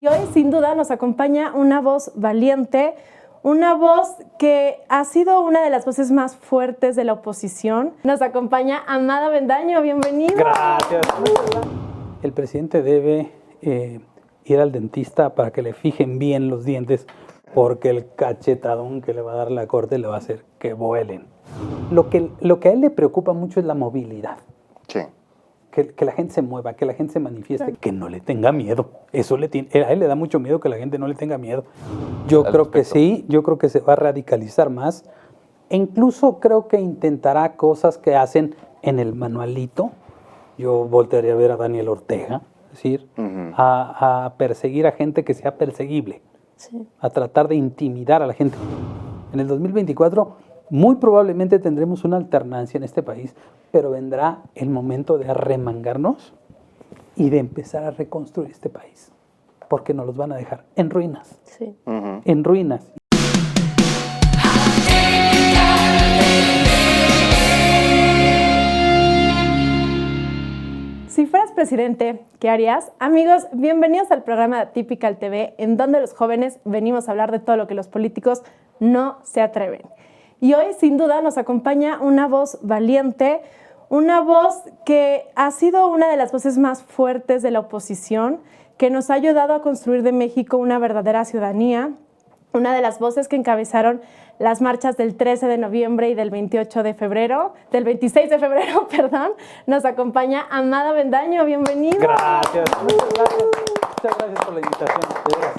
Y hoy, sin duda, nos acompaña una voz valiente, una voz que ha sido una de las voces más fuertes de la oposición. Nos acompaña Amado Avendaño, bienvenido. Gracias. El presidente debe ir al dentista para que le fijen bien los dientes, porque el cachetadón que le va a dar la corte le va a hacer que vuelen. Lo que a él le preocupa mucho es la movilidad. Sí. Que la gente se mueva, que la gente se manifieste, que no le tenga miedo. Eso a él le da mucho miedo que la gente no le tenga miedo. Yo creo que sí, yo creo que se va a radicalizar más. E incluso creo que intentará cosas que hacen en el manualito. Yo voltearía a ver a Daniel Ortega, es decir, a perseguir a gente que sea perseguible, a tratar de intimidar a la gente. En el 2024 muy probablemente tendremos una alternancia en este país, pero vendrá el momento de arremangarnos y de empezar a reconstruir este país, porque nos los van a dejar en ruinas, en ruinas. Si fueras presidente, ¿qué harías? Amigos, bienvenidos al programa de Atypical TV, en donde los jóvenes venimos a hablar de todo lo que los políticos no se atreven. Y hoy, sin duda, nos acompaña una voz valiente, una voz que ha sido una de las voces más fuertes de la oposición, que nos ha ayudado a construir de México una verdadera ciudadanía, una de las voces que encabezaron las marchas del 13 de noviembre y del 26 de febrero, perdón. Nos acompaña Amado Avendaño, bienvenido. Gracias, muchas gracias. Muchas gracias por la invitación.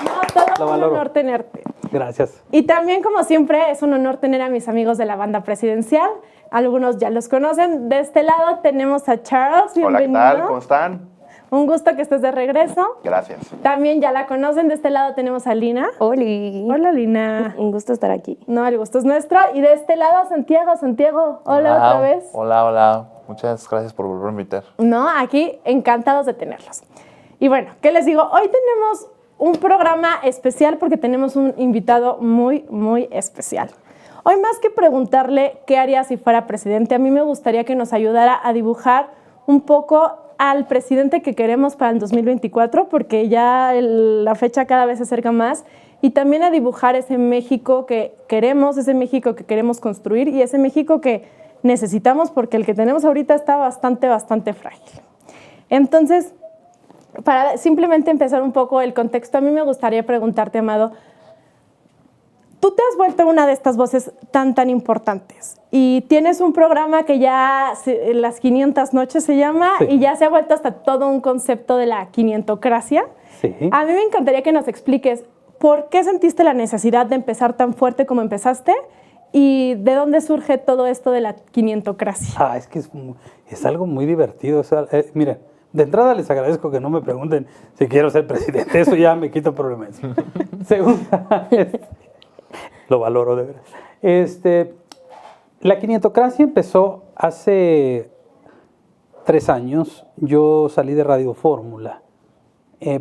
No, todo un honor tenerte. Gracias. Y también, como siempre, es un honor tener a mis amigos de la banda presidencial. Algunos ya los conocen. De este lado tenemos a Charles, bienvenido. Hola, ¿qué tal? ¿Cómo están? Un gusto que estés de regreso. Gracias. También ya la conocen. De este lado tenemos a Lina. Oli. Hola, Lina. Un gusto estar aquí. No, el gusto es nuestro. Y de este lado, Santiago. Santiago, hola otra vez. Hola. Muchas gracias por volver a invitar. No, aquí encantados de tenerlos. Y bueno, ¿qué les digo? Hoy tenemos un programa especial porque tenemos un invitado muy, muy especial. Hoy, más que preguntarle qué haría si fuera presidente, a mí me gustaría que nos ayudara a dibujar un poco al presidente que queremos para el 2024, porque ya la fecha cada vez se acerca más, y también a dibujar ese México que queremos, ese México que queremos construir y ese México que necesitamos, porque el que tenemos ahorita está bastante frágil. Entonces, para simplemente empezar un poco el contexto, a mí me gustaría preguntarte, Amado, tú te has vuelto una de estas voces tan importantes y tienes un programa que ya las 500 noches se llama, sí, y ya se ha vuelto hasta todo un concepto de la quinientocracia. Sí. A mí me encantaría que nos expliques por qué sentiste la necesidad de empezar tan fuerte como empezaste y de dónde surge todo esto de la quinientocracia. Es que es algo muy divertido. O sea, miren, de entrada les agradezco que no me pregunten si quiero ser presidente, eso ya me quito problemas. Segunda, lo valoro de verdad. La quinientocracia empezó hace 3 años. Yo salí de Radio Fórmula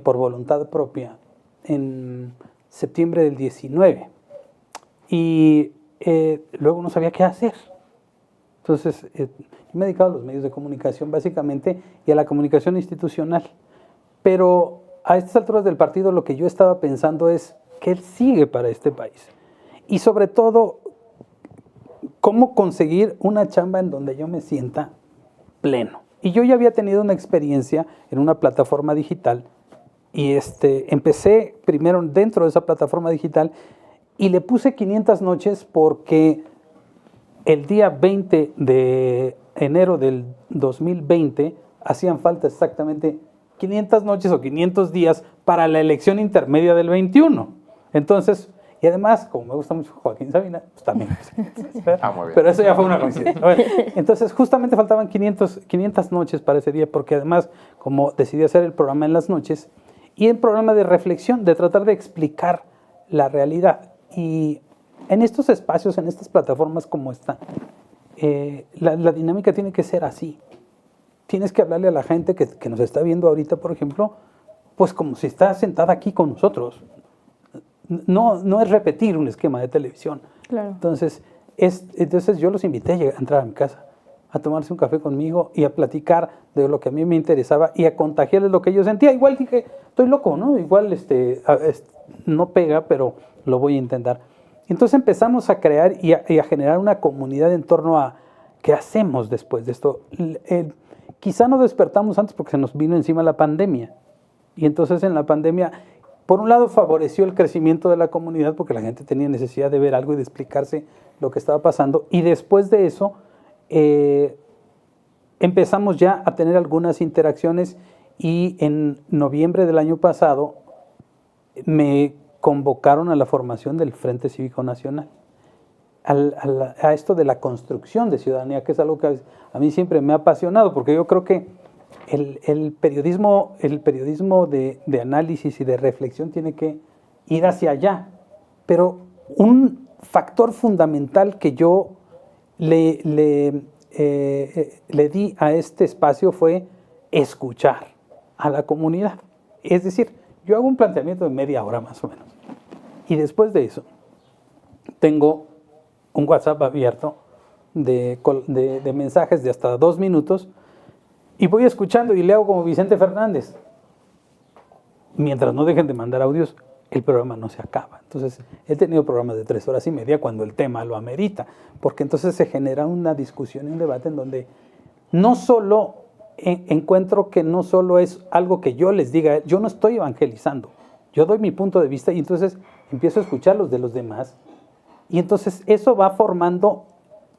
por voluntad propia en septiembre del 19 y luego no sabía qué hacer. Entonces, me he dedicado a los medios de comunicación básicamente y a la comunicación institucional. Pero a estas alturas del partido lo que yo estaba pensando es qué sigue para este país. Y sobre todo, cómo conseguir una chamba en donde yo me sienta pleno. Y yo ya había tenido una experiencia en una plataforma digital y empecé primero dentro de esa plataforma digital y le puse 500 noches porque el día 20 de enero del 2020 hacían falta exactamente 500 noches o 500 días para la elección intermedia del 21. Entonces, y además, como me gusta mucho Joaquín Sabina, pues también. Muy bien. Pero eso ya fue una coincidencia. Bueno, entonces, justamente faltaban 500 noches para ese día, porque además, como decidí hacer el programa en las noches, y el programa de reflexión, de tratar de explicar la realidad. Y en estos espacios, en estas plataformas como esta, la dinámica tiene que ser así. Tienes que hablarle a la gente que nos está viendo ahorita, por ejemplo, pues como si está sentada aquí con nosotros. No es repetir un esquema de televisión. Claro. Entonces yo los invité a entrar a mi casa a tomarse un café conmigo y a platicar de lo que a mí me interesaba y a contagiarles lo que yo sentía. Igual dije, estoy loco, ¿no? Igual no pega, pero lo voy a intentar. Entonces empezamos a crear y a generar una comunidad en torno a qué hacemos después de esto. Quizá no despertamos antes porque se nos vino encima la pandemia. Y entonces en la pandemia, por un lado, favoreció el crecimiento de la comunidad porque la gente tenía necesidad de ver algo y de explicarse lo que estaba pasando. Y después de eso, empezamos ya a tener algunas interacciones y en noviembre del año pasado me convocaron a la formación del Frente Cívico Nacional, a esto de la construcción de ciudadanía, que es algo que a mí siempre me ha apasionado, porque yo creo que el periodismo de análisis y de reflexión tiene que ir hacia allá, pero un factor fundamental que yo le di a este espacio fue escuchar a la comunidad. Es decir, yo hago un planteamiento de media hora más o menos. Y después de eso, tengo un WhatsApp abierto de mensajes de hasta 2 minutos y voy escuchando y leo como Vicente Fernández. Mientras no dejen de mandar audios, el programa no se acaba. Entonces, he tenido programas de 3 horas y media cuando el tema lo amerita, porque entonces se genera una discusión y un debate en donde no solo encuentro que no solo es algo que yo les diga, yo no estoy evangelizando, yo doy mi punto de vista y entonces empiezo a escuchar los de los demás y entonces eso va formando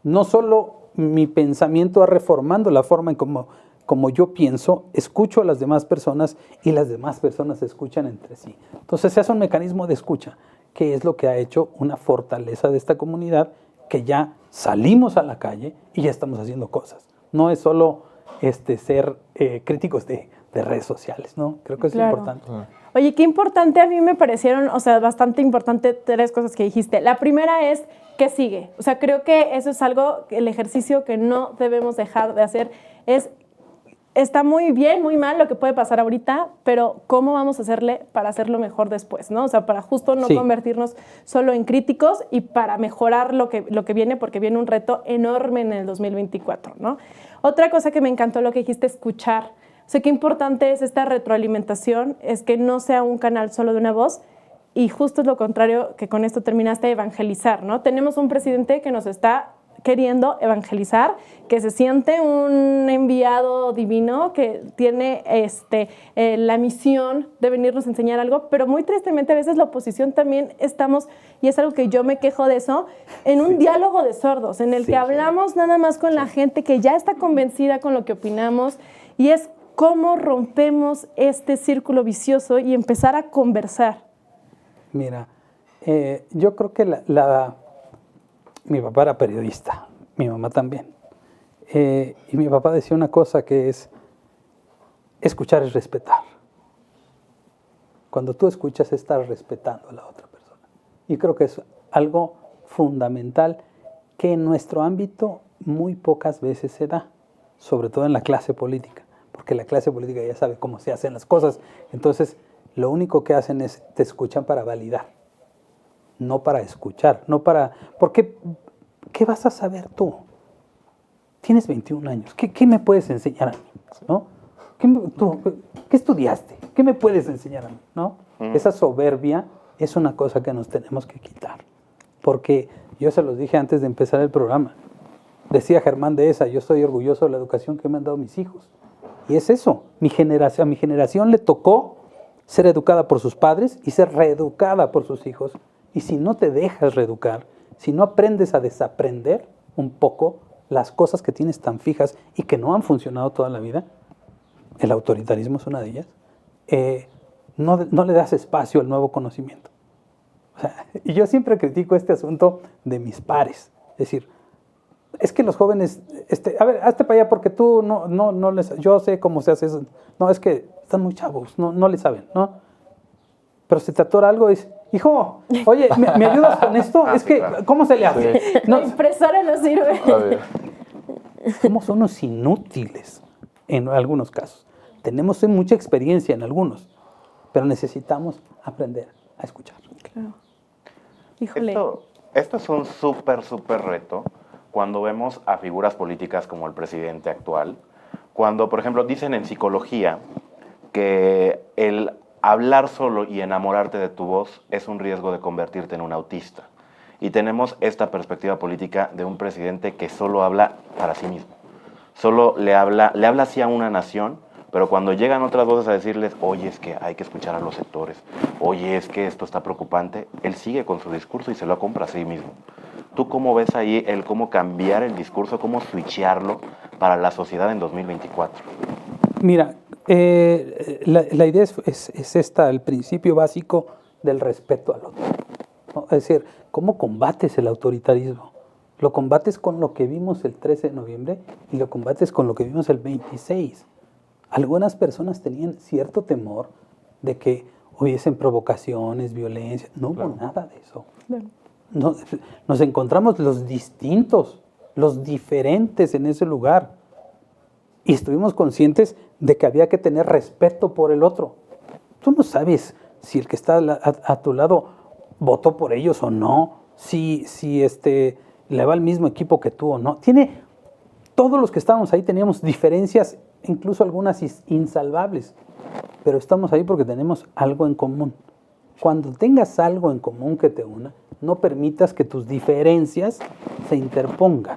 no solo mi pensamiento, va reformando la forma en como yo pienso, escucho a las demás personas y las demás personas se escuchan entre sí. Entonces se hace un mecanismo de escucha, que es lo que ha hecho una fortaleza de esta comunidad, que ya salimos a la calle y ya estamos haciendo cosas. No es solo ser críticos de redes sociales, ¿no? Creo que es importante. Oye, qué importante, a mí me parecieron, o sea, bastante importante 3 cosas que dijiste. La primera es, ¿qué sigue? O sea, creo que eso es algo, el ejercicio que no debemos dejar de hacer está muy bien, muy mal lo que puede pasar ahorita, pero ¿cómo vamos a hacerle para hacerlo mejor después, ¿no? O sea, para justo no convertirnos solo en críticos y para mejorar lo que viene, porque viene un reto enorme en el 2024, ¿no? Otra cosa que me encantó lo que dijiste, escuchar. O sea, qué importante es esta retroalimentación, es que no sea un canal solo de una voz, y justo es lo contrario que con esto terminaste, evangelizar, ¿no? Tenemos un presidente que nos está queriendo evangelizar, que se siente un enviado divino, que tiene la misión de venirnos a enseñar algo, pero muy tristemente a veces la oposición también estamos, y es algo que yo me quejo de eso, en un diálogo de sordos, en el que hablamos nada más con la gente que ya está convencida con lo que opinamos, y es cómo rompemos este círculo vicioso y empezar a conversar. Mira, yo creo que mi papá era periodista, mi mamá también. Y mi papá decía una cosa que es, escuchar es respetar. Cuando tú escuchas, estás respetando a la otra persona. Y creo que es algo fundamental que en nuestro ámbito muy pocas veces se da, sobre todo en la clase política, porque la clase política ya sabe cómo se hacen las cosas. Entonces, lo único que hacen es, te escuchan para validar, no para escuchar, no para... Porque, ¿qué vas a saber tú? Tienes 21 años, ¿qué me puedes enseñar a mí? ¿No? ¿Qué estudiaste? ¿Qué me puedes enseñar a mí? ¿No? Esa soberbia es una cosa que nos tenemos que quitar. Porque yo se los dije antes de empezar el programa. Decía Germán Dehesa, yo estoy orgulloso de la educación que me han dado mis hijos. Y es eso, a mi generación le tocó ser educada por sus padres y ser reeducada por sus hijos. Y si no te dejas reeducar, si no aprendes a desaprender un poco las cosas que tienes tan fijas y que no han funcionado toda la vida, el autoritarismo es una de ellas, no le das espacio al nuevo conocimiento. O sea, y yo siempre critico este asunto de mis pares. Es decir, es que los jóvenes, a ver, hazte para allá porque tú no les, yo sé cómo se hace eso. No, es que están muy chavos, no le saben, ¿no? Pero si te atora algo, es, hijo, oye, ¿me ayudas con esto? Es que, claro. ¿Cómo se le hace? Sí. La impresora no sirve. Somos unos inútiles en algunos casos. Tenemos mucha experiencia en algunos, pero necesitamos aprender a escuchar. Claro. Híjole. Esto es un súper reto, cuando vemos a figuras políticas como el presidente actual, cuando, por ejemplo, dicen en psicología que el hablar solo y enamorarte de tu voz es un riesgo de convertirte en un autista. Y tenemos esta perspectiva política de un presidente que solo habla para sí mismo. Solo le habla así a una nación, pero cuando llegan otras voces a decirles, oye, es que hay que escuchar a los sectores, oye, es que esto está preocupante, él sigue con su discurso y se lo compra a sí mismo. ¿Tú cómo ves ahí el cómo cambiar el discurso, cómo switchearlo para la sociedad en 2024? Mira, la idea es esta, el principio básico del respeto al otro, ¿no? Es decir, ¿cómo combates el autoritarismo? Lo combates con lo que vimos el 13 de noviembre y lo combates con lo que vimos el 26. Algunas personas tenían cierto temor de que hubiesen provocaciones, violencia. No hubo nada de eso. No, nos encontramos los distintos, los diferentes en ese lugar. Y estuvimos conscientes de que había que tener respeto por el otro. Tú no sabes si el que está a tu lado votó por ellos o no, si le va al mismo equipo que tú o no. Todos los que estábamos ahí teníamos diferencias, incluso algunas insalvables, pero estamos ahí porque tenemos algo en común. Cuando tengas algo en común que te una, no permitas que tus diferencias se interpongan.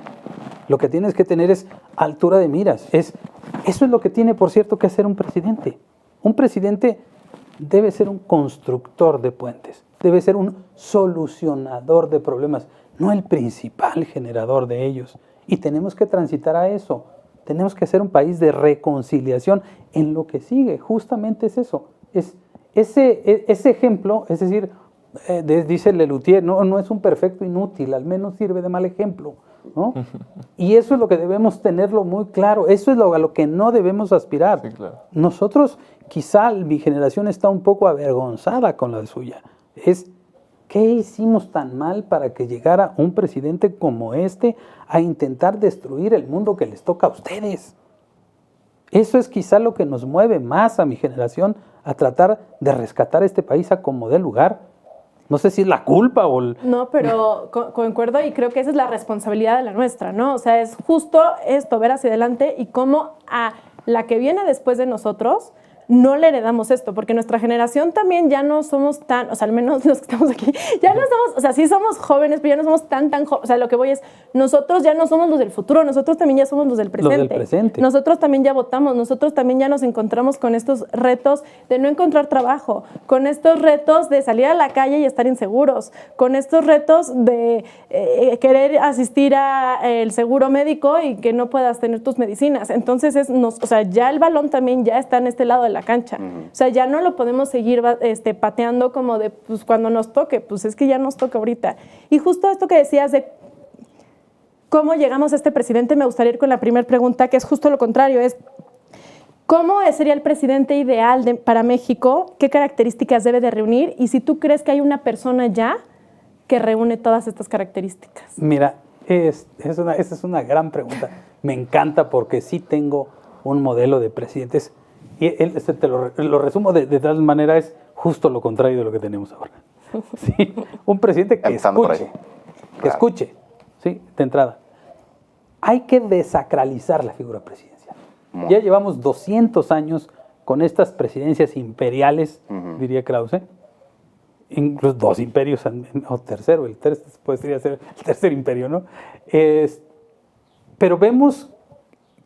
Lo que tienes que tener es altura de miras. Eso es lo que tiene, por cierto, que hacer un presidente. Un presidente debe ser un constructor de puentes, debe ser un solucionador de problemas, no el principal generador de ellos. Y tenemos que transitar a eso. Tenemos que ser un país de reconciliación en lo que sigue. Justamente es eso. Es ese ejemplo, es decir, dice Lelutier, no es un perfecto inútil, al menos sirve de mal ejemplo, ¿no? Y eso es lo que debemos tenerlo muy claro. Eso es a lo que no debemos aspirar. Sí, claro. Nosotros, quizá mi generación está un poco avergonzada con la suya. ¿Qué hicimos tan mal para que llegara un presidente como este a intentar destruir el mundo que les toca a ustedes? Eso es quizá lo que nos mueve más a mi generación a tratar de rescatar este país a como dé lugar. No sé si es la culpa o No, pero concuerdo y creo que esa es la responsabilidad de la nuestra, ¿no? O sea, es justo esto, ver hacia adelante y cómo a la que viene después de nosotros no le heredamos esto, porque nuestra generación también ya no somos tan, o sea, al menos los que estamos aquí, ya no somos, o sea, sí somos jóvenes, pero ya no somos tan jóvenes, o sea, lo que voy es, nosotros ya no somos los del futuro, nosotros también ya somos los del presente. Los del presente. Nosotros también ya votamos, nosotros también ya nos encontramos con estos retos de no encontrar trabajo, con estos retos de salir a la calle y estar inseguros, con estos retos de querer asistir al seguro médico y que no puedas tener tus medicinas. Entonces, o sea, ya el balón también ya está en este lado de la cancha. O sea, ya no lo podemos seguir pateando como de, pues cuando nos toque, pues es que ya nos toca ahorita. Y justo esto que decías de cómo llegamos a este presidente, me gustaría ir con la primera pregunta, que es justo lo contrario, es ¿cómo sería el presidente ideal para México? ¿Qué características debe de reunir? Y si tú crees que hay una persona ya que reúne todas estas características. Mira, esa es una gran pregunta. Me encanta porque sí tengo un modelo de presidentes. Y te lo resumo de tal manera, es justo lo contrario de lo que tenemos ahora. Sí, un presidente que escuche, ¿sí? De entrada. Hay que desacralizar la figura presidencial. Ya llevamos 200 años con estas presidencias imperiales, diría Krause, incluso 2 imperios, o tercero, el tercer podría ser el tercer imperio, ¿no? Pero vemos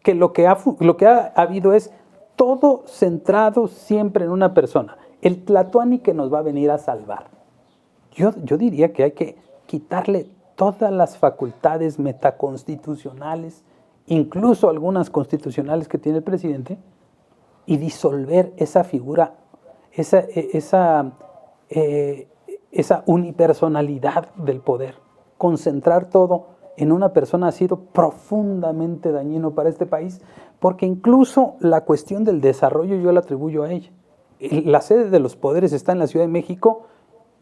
que lo que ha habido es todo centrado siempre en una persona, el Tlatoani que nos va a venir a salvar. Yo diría que hay que quitarle todas las facultades metaconstitucionales, incluso algunas constitucionales que tiene el presidente, y disolver esa figura, esa unipersonalidad del poder. Concentrar todo en una persona ha sido profundamente dañino para este país, porque incluso la cuestión del desarrollo yo la atribuyo a ella. La sede de los poderes está en la Ciudad de México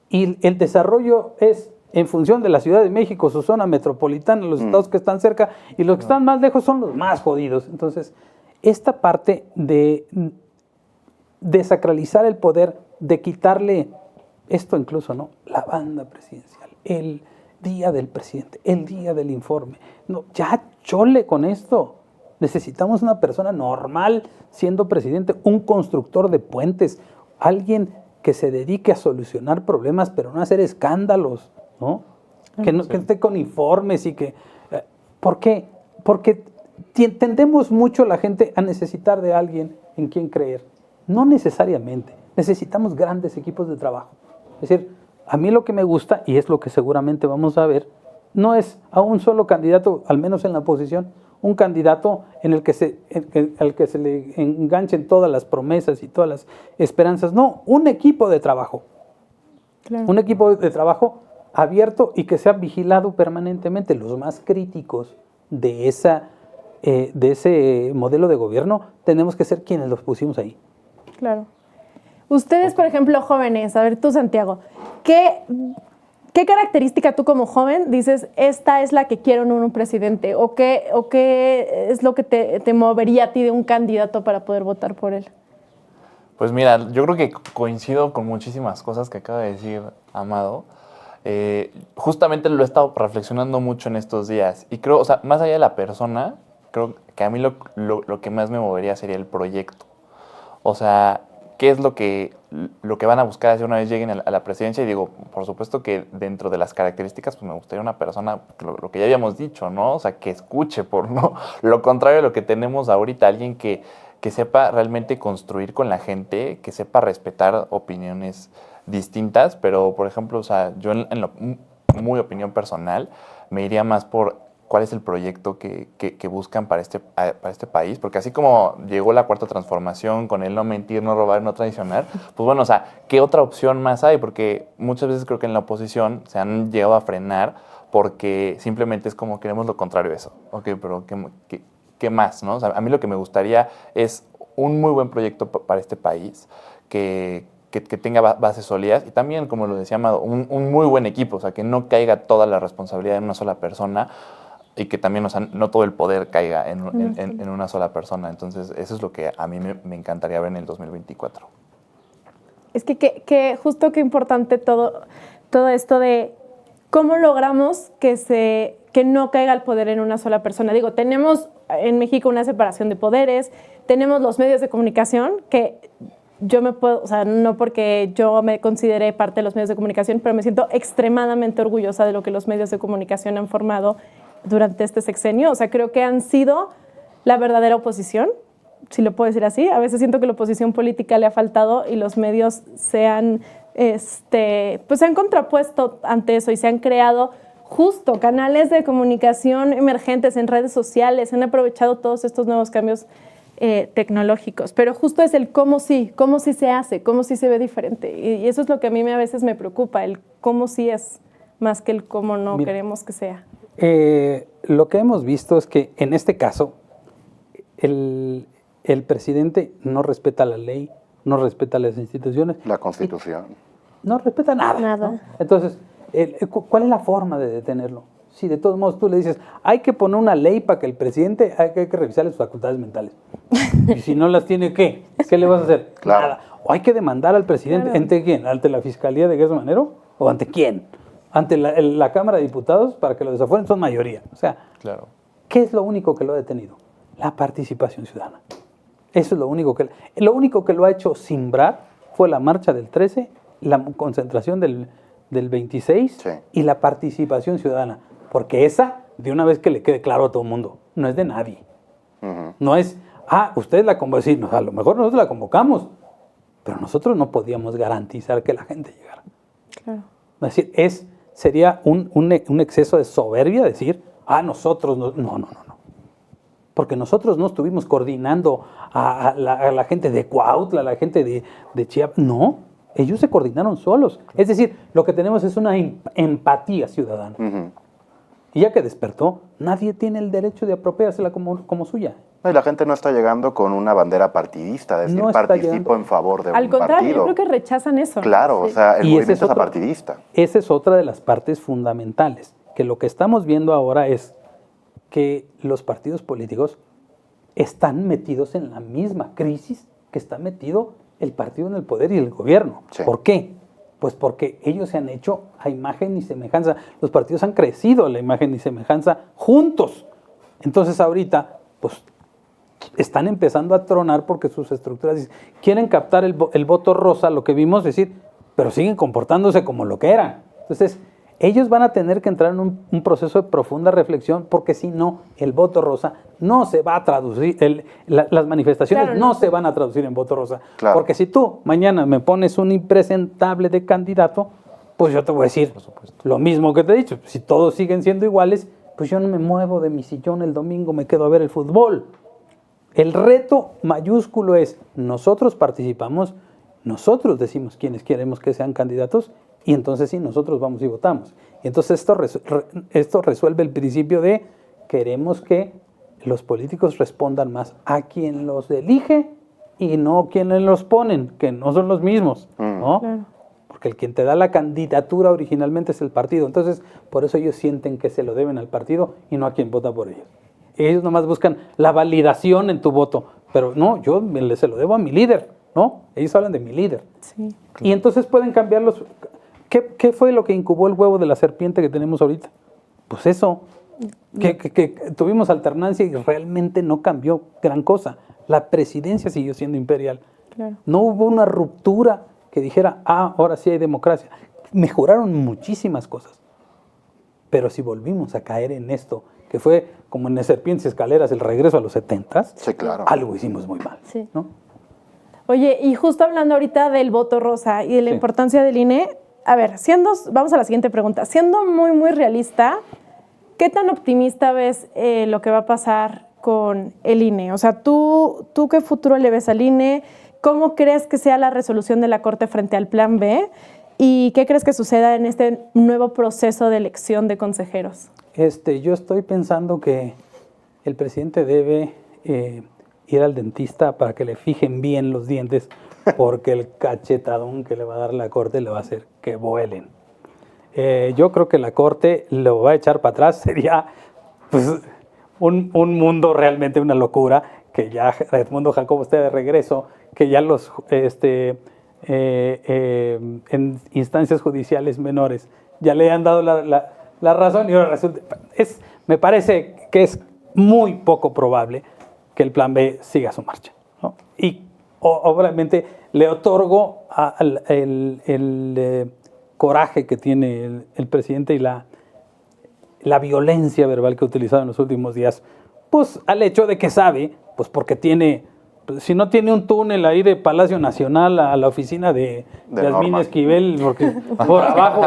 y el desarrollo es en función de la Ciudad de México, su zona metropolitana, los estados que están cerca, y los que están más lejos son los más jodidos. Entonces, esta parte de desacralizar el poder, de quitarle esto incluso, ¿no? La banda presidencial, día del presidente, el día del informe. No, ya chole con esto. Necesitamos una persona normal siendo presidente, un constructor de puentes, alguien que se dedique a solucionar problemas, pero no a hacer escándalos, ¿no? Que esté con informes y que... ¿Por qué? Porque tendemos mucho la gente a necesitar de alguien en quien creer. No necesariamente. Necesitamos grandes equipos de trabajo. Es decir, a mí lo que me gusta, y es lo que seguramente vamos a ver, no es a un solo candidato, al menos en la oposición, un candidato al que se le enganchen todas las promesas y todas las esperanzas. No, un equipo de trabajo. Claro. Un equipo de trabajo abierto y que sea vigilado permanentemente. Los más críticos de ese modelo de gobierno tenemos que ser quienes los pusimos ahí. Claro. Ustedes, por ejemplo, jóvenes, a ver tú, Santiago, ¿qué característica tú como joven dices, esta es la que quiero en un presidente? ¿O qué es lo que te movería a ti de un candidato para poder votar por él? Pues mira, yo creo que coincido con muchísimas cosas que acaba de decir Amado. Justamente lo he estado reflexionando mucho en estos días. Y creo, o sea, más allá de la persona, creo que a mí lo que más me movería sería el proyecto. O sea, ¿qué es lo que van a buscar hacer una vez lleguen a la presidencia? Y digo, por supuesto que dentro de las características, pues me gustaría una persona, lo que ya habíamos dicho, ¿no? O sea, que escuche, por no lo contrario de lo que tenemos ahorita, alguien que sepa realmente construir con la gente, que sepa respetar opiniones distintas, pero, por ejemplo, o sea, yo en lo muy opinión personal, me iría más por cuál es el proyecto que buscan para este país, porque así como llegó la cuarta transformación con el no mentir, no robar, no traicionar, pues bueno, o sea, ¿qué otra opción más hay? Porque muchas veces creo que en la oposición se han llegado a frenar porque simplemente es como queremos lo contrario de eso. Ok, pero ¿qué más, no? O sea, a mí lo que me gustaría es un muy buen proyecto para este país que tenga bases sólidas y también, como lo decía Amado, un muy buen equipo, o sea, que no caiga toda la responsabilidad en una sola persona y que también, o sea, no todo el poder caiga en una sola persona. Entonces, eso es lo que a mí me encantaría ver en el 2024. Es que justo qué importante todo esto de cómo logramos que no caiga el poder en una sola persona. Digo, tenemos en México una separación de poderes, tenemos los medios de comunicación que yo me puedo, o sea, no porque yo me considere parte de los medios de comunicación, pero me siento extremadamente orgullosa de lo que los medios de comunicación han formado durante este sexenio. O sea, creo que han sido la verdadera oposición, si lo puedo decir así. A veces siento que la oposición política le ha faltado y los medios se han contrapuesto ante eso y se han creado justo canales de comunicación emergentes en redes sociales, han aprovechado todos estos nuevos cambios tecnológicos, pero justo es el cómo sí se hace, cómo sí se ve diferente, y eso es lo que a mí a veces me preocupa, el cómo sí es más que el cómo no queremos que sea. Lo que hemos visto es que en este caso el presidente no respeta la ley, no respeta las instituciones, la Constitución, no respeta nada. ¿No? Entonces, ¿cuál es la forma de detenerlo? Si de todos modos tú le dices, hay que poner una ley para que el presidente hay que revisarle sus facultades mentales. Y si no las tiene, ¿qué? ¿Qué le vas a hacer? Claro. Nada. O hay que demandar al presidente. Claro. ¿Ante quién? ¿Ante la Fiscalía de Gertz Manero? ¿O ante quién? ¿Ante la Cámara de Diputados para que lo desafueren? Son mayoría. O sea, claro. ¿Qué es lo único que lo ha detenido? La participación ciudadana. Eso es lo único que lo ha hecho simbrar fue la marcha del 13, la concentración del 26 sí. Y la participación ciudadana. Porque esa, de una vez que le quede claro a todo el mundo, no es de nadie. No es, ustedes la convocan, sí, a lo mejor nosotros la convocamos, pero nosotros no podíamos garantizar que la gente llegara. Claro. Es decir, sería un exceso de soberbia decir, nosotros no. Porque nosotros no estuvimos coordinando a la gente de Cuautla, a la gente de Chiapas. No, ellos se coordinaron solos. Es decir, lo que tenemos es una empatía ciudadana. Y ya que despertó, nadie tiene el derecho de apropiársela como suya. No, y la gente no está llegando con una bandera partidista, es decir, no participo en favor de un partido. Al contrario, yo creo que rechazan eso. Claro, sí. O sea, el movimiento es apartidista. Esa es otra de las partes fundamentales, que lo que estamos viendo ahora es que los partidos políticos están metidos en la misma crisis que está metido el partido en el poder y el gobierno. Sí. ¿Por qué? Pues porque ellos se han hecho a imagen y semejanza. Los partidos han crecido a la imagen y semejanza juntos. Entonces ahorita, pues, están empezando a tronar porque sus estructuras quieren captar el voto rosa, lo que vimos decir, pero siguen comportándose como lo que eran. Entonces, ellos van a tener que entrar en un proceso de profunda reflexión porque si no, el voto rosa no se va a traducir, las manifestaciones claro, no se van a traducir en voto rosa. Claro. Porque si tú mañana me pones un impresentable de candidato, pues yo te voy a decir lo mismo que te he dicho. Si todos siguen siendo iguales, pues yo no me muevo de mi sillón el domingo, me quedo a ver el fútbol. El reto mayúsculo es, nosotros participamos, nosotros decimos quiénes queremos que sean candidatos y entonces sí, nosotros vamos y votamos. Y entonces esto resuelve el principio de queremos que los políticos respondan más a quien los elige y no quienes los ponen, que no son los mismos, ¿no? Claro. Porque el quien te da la candidatura originalmente es el partido. Entonces, por eso ellos sienten que se lo deben al partido y no a quien vota por ellos. Ellos nomás buscan la validación en tu voto. Pero no, yo se lo debo a mi líder, ¿no? Ellos hablan de mi líder. Sí. Y entonces pueden cambiarlos. ¿Qué fue lo que incubó el huevo de la serpiente que tenemos ahorita? Pues eso, que tuvimos alternancia y realmente no cambió gran cosa. La presidencia siguió siendo imperial. Claro. No hubo una ruptura que dijera, ahora sí hay democracia. Mejoraron muchísimas cosas. Pero si volvimos a caer en esto, que fue como en Serpientes y Escaleras, el regreso a los 70s, Sí, claro. algo hicimos muy mal, Sí. ¿no? Oye, y justo hablando ahorita del voto rosa y de la Sí. importancia del INE, a ver, vamos a la siguiente pregunta. Siendo muy, muy realista, ¿qué tan optimista ves lo que va a pasar con el INE? O sea, ¿tú qué futuro le ves al INE? ¿Cómo crees que sea la resolución de la Corte frente al Plan B? ¿Y qué crees que suceda en este nuevo proceso de elección de consejeros? Yo estoy pensando que el presidente debe ir al dentista para que le fijen bien los dientes, porque el cachetadón que le va a dar la Corte le va a hacer que vuelen. Yo creo que la Corte lo va a echar para atrás. Sería pues, un mundo realmente una locura, que ya Edmundo Jacobo esté de regreso, que ya los en instancias judiciales menores ya le han dado la razón y ahora resulta, me parece que es muy poco probable que el Plan B siga su marcha, ¿no? Y obviamente le otorgo el coraje que tiene el presidente y la violencia verbal que ha utilizado en los últimos días, pues al hecho de que sabe, pues porque si no tiene un túnel ahí de Palacio Nacional a la oficina de Yasmín Norma Esquivel, porque por abajo,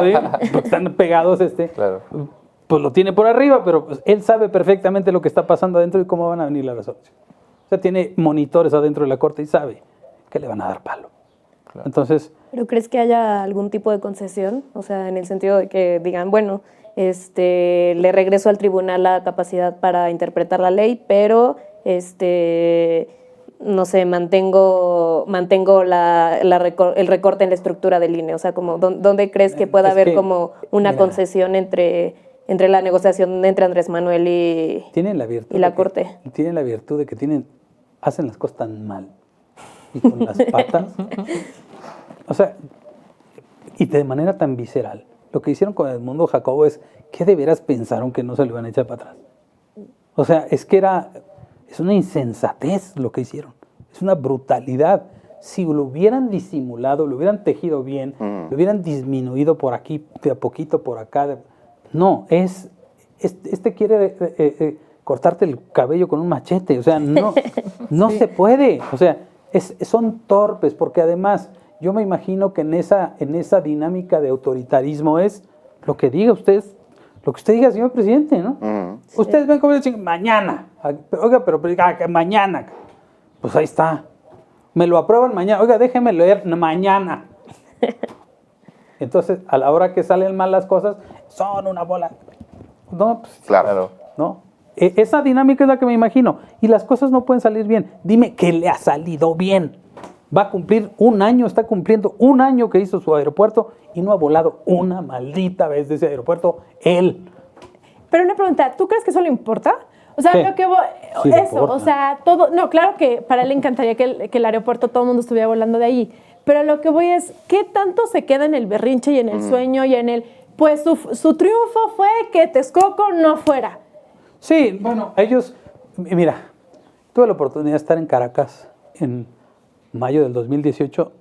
porque están pegados, Claro. pues lo tiene por arriba, pero pues, él sabe perfectamente lo que está pasando adentro y cómo van a venir las resoluciones. O sea, tiene monitores adentro de la Corte y sabe que le van a dar palo. Claro. Entonces, ¿Pero crees que haya algún tipo de concesión? O sea, en el sentido de que digan, bueno, le regreso al tribunal la capacidad para interpretar la ley, pero no sé, mantengo el recorte en la estructura del INE. O sea, como, ¿dónde crees que pueda haber como una concesión entre la negociación entre Andrés Manuel y la Corte? Tienen la virtud de que hacen las cosas tan mal y con las patas. O sea, y de manera tan visceral. Lo que hicieron con Edmundo Jacobo es, ¿qué de veras pensaron que no se lo iban a echar para atrás? O sea, es una insensatez lo que hicieron. Es una brutalidad. Si lo hubieran disimulado, lo hubieran tejido bien, lo hubieran disminuido por aquí, de a poquito por acá. No, quiere cortarte el cabello con un machete. O sea, no sí. Se puede. O sea, son torpes, porque además yo me imagino que en esa dinámica de autoritarismo es lo que diga usted, lo que usted diga, señor presidente, ¿no? Sí. Ustedes ven como dicen, mañana. Oiga, pero mañana. Pues ahí está. Me lo aprueban mañana. Oiga, déjeme leer mañana. Entonces, a la hora que salen mal las cosas, son una bola. No, pues, Claro. ¿no? Esa dinámica es la que me imagino. Y las cosas no pueden salir bien. Dime que le ha salido bien. Va a cumplir está cumpliendo un año que hizo su aeropuerto y no ha volado una maldita vez de ese aeropuerto él. Pero una pregunta, ¿tú crees que eso le importa? O sea, ¿Qué? lo que Sí, eso, importa. o sea, todo, no, claro que para él le encantaría que el aeropuerto todo el mundo estuviera volando de ahí, pero lo que voy es, ¿qué tanto se queda en el berrinche y en el sueño y en el, pues su triunfo fue que Texcoco no fuera? Sí, bueno, ellos, mira, tuve la oportunidad de estar en Caracas en mayo del 2018,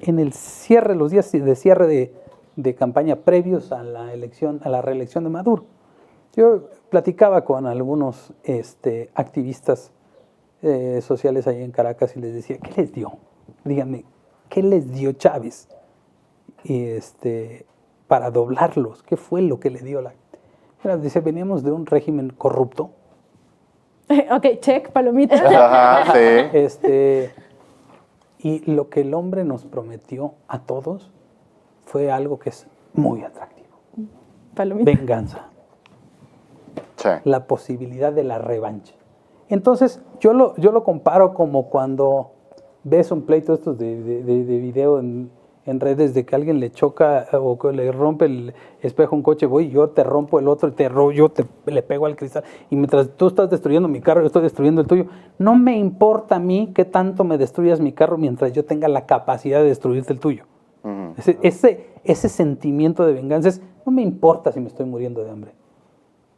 en el cierre, los días de cierre de campaña previos a la elección, a la reelección de Maduro. Yo platicaba con algunos activistas sociales ahí en Caracas y les decía, ¿qué les dio? Díganme, ¿qué les dio Chávez para doblarlos? ¿Qué fue lo que le dio la... Dice, veníamos de un régimen corrupto. Ok, check, palomita. Ajá, sí. Y lo que el hombre nos prometió a todos fue algo que es muy atractivo. Palomita. Venganza. Sí. La posibilidad de la revancha. Entonces, yo lo comparo como cuando ves un pleito estos de video en redes de que alguien le choca o que le rompe el espejo a un coche, voy, yo te rompo el otro y le pego al cristal. Y mientras tú estás destruyendo mi carro, yo estoy destruyendo el tuyo. No me importa a mí qué tanto me destruyas mi carro mientras yo tenga la capacidad de destruirte el tuyo. Ese sentimiento de venganza es, no me importa si me estoy muriendo de hambre.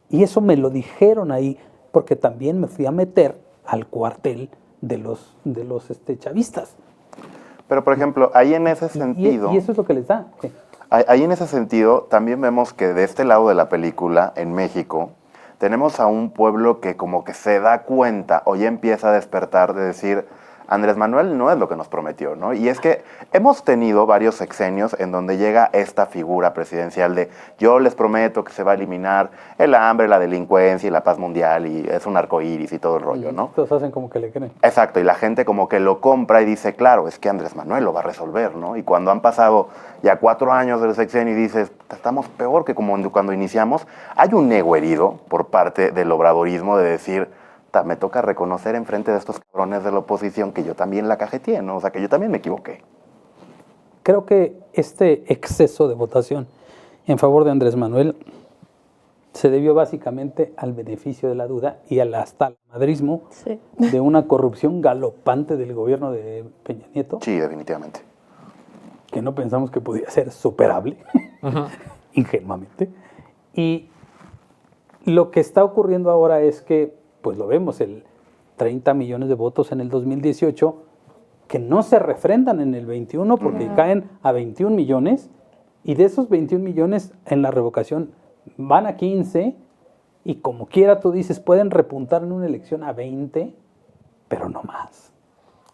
Y eso me lo dijeron ahí, porque también me fui a meter al cuartel de los chavistas. Pero, por ejemplo, ahí en ese sentido... Y eso es lo que les da. Sí. Ahí en ese sentido, también vemos que de este lado de la película, en México, tenemos a un pueblo que como que se da cuenta o ya empieza a despertar de decir, Andrés Manuel no es lo que nos prometió, ¿no? Y es que hemos tenido varios sexenios en donde llega esta figura presidencial de yo les prometo que se va a eliminar el hambre, la delincuencia y la paz mundial y es un arcoíris y todo el rollo, ¿no? Todos hacen como que le creen. Exacto, y la gente como que lo compra y dice, claro, es que Andrés Manuel lo va a resolver, ¿no? Y cuando han pasado ya 4 años del sexenio y dices, estamos peor que como cuando iniciamos, hay un ego herido por parte del obradorismo de decir, me toca reconocer enfrente de estos cabrones de la oposición que yo también la cajeteé, ¿no? O sea, que yo también me equivoqué. Creo que este exceso de votación en favor de Andrés Manuel se debió básicamente al beneficio de la duda y hasta al madrismo de una corrupción galopante del gobierno de Peña Nieto. Sí, definitivamente. Que no pensamos que podía ser superable, ingenuamente. Y lo que está ocurriendo ahora es que, pues lo vemos, el 30 millones de votos en el 2018, que no se refrendan en el 21 porque caen a 21 millones, y de esos 21 millones en la revocación van a 15, y como quiera tú dices, pueden repuntar en una elección a 20, pero no más.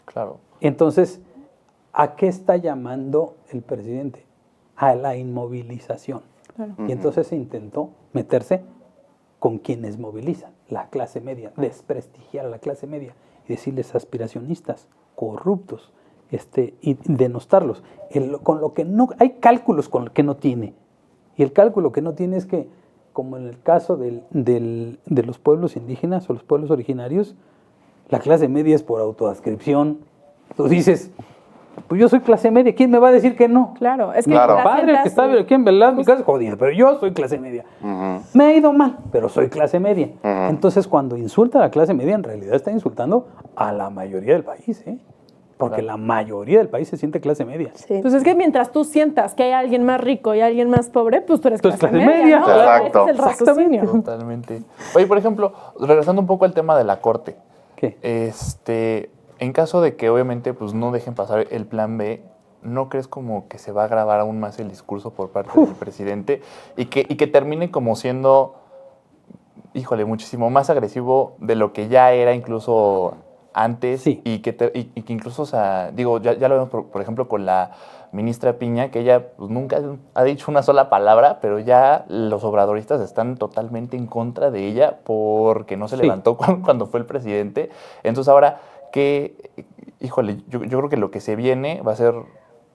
Claro. Entonces, ¿a qué está llamando el presidente? A la inmovilización. Claro. Y entonces se intentó meterse con quienes movilizan, la clase media, desprestigiar a la clase media y decirles aspiracionistas, corruptos, y denostarlos. Con lo que no, hay cálculos con lo que no tiene. Y el cálculo que no tiene es que, como en el caso de los pueblos indígenas o los pueblos originarios, la clase media es por autoadscripción. Tú dices, pues yo soy clase media, ¿quién me va a decir que no? Claro, es que claro. la Padre gente que está aquí en verdad, mi casa es jodida, pero yo soy clase media. Me ha ido mal, pero soy clase media. Entonces, cuando insulta a la clase media, en realidad está insultando a la mayoría del país, ¿eh? Porque la mayoría del país se siente clase media. Sí. Pues es que mientras tú sientas que hay alguien más rico y alguien más pobre, pues tú eres clase clase media, media. ¿no? Exacto. Ese es el raciocinio. Totalmente. Oye, por ejemplo, regresando un poco al tema de la corte. ¿Qué? En caso de que obviamente pues no dejen pasar el plan B, ¿no crees como que se va a agravar aún más el discurso por parte del presidente y que termine como siendo, híjole, muchísimo más agresivo de lo que ya era incluso antes? Sí. y que incluso, o sea, digo, ya lo vemos por ejemplo con la ministra Piña, que ella pues, nunca ha dicho una sola palabra, pero ya los obradoristas están totalmente en contra de ella porque no se levantó cuando fue el presidente. Entonces ahora, híjole, yo creo que lo que se viene va a ser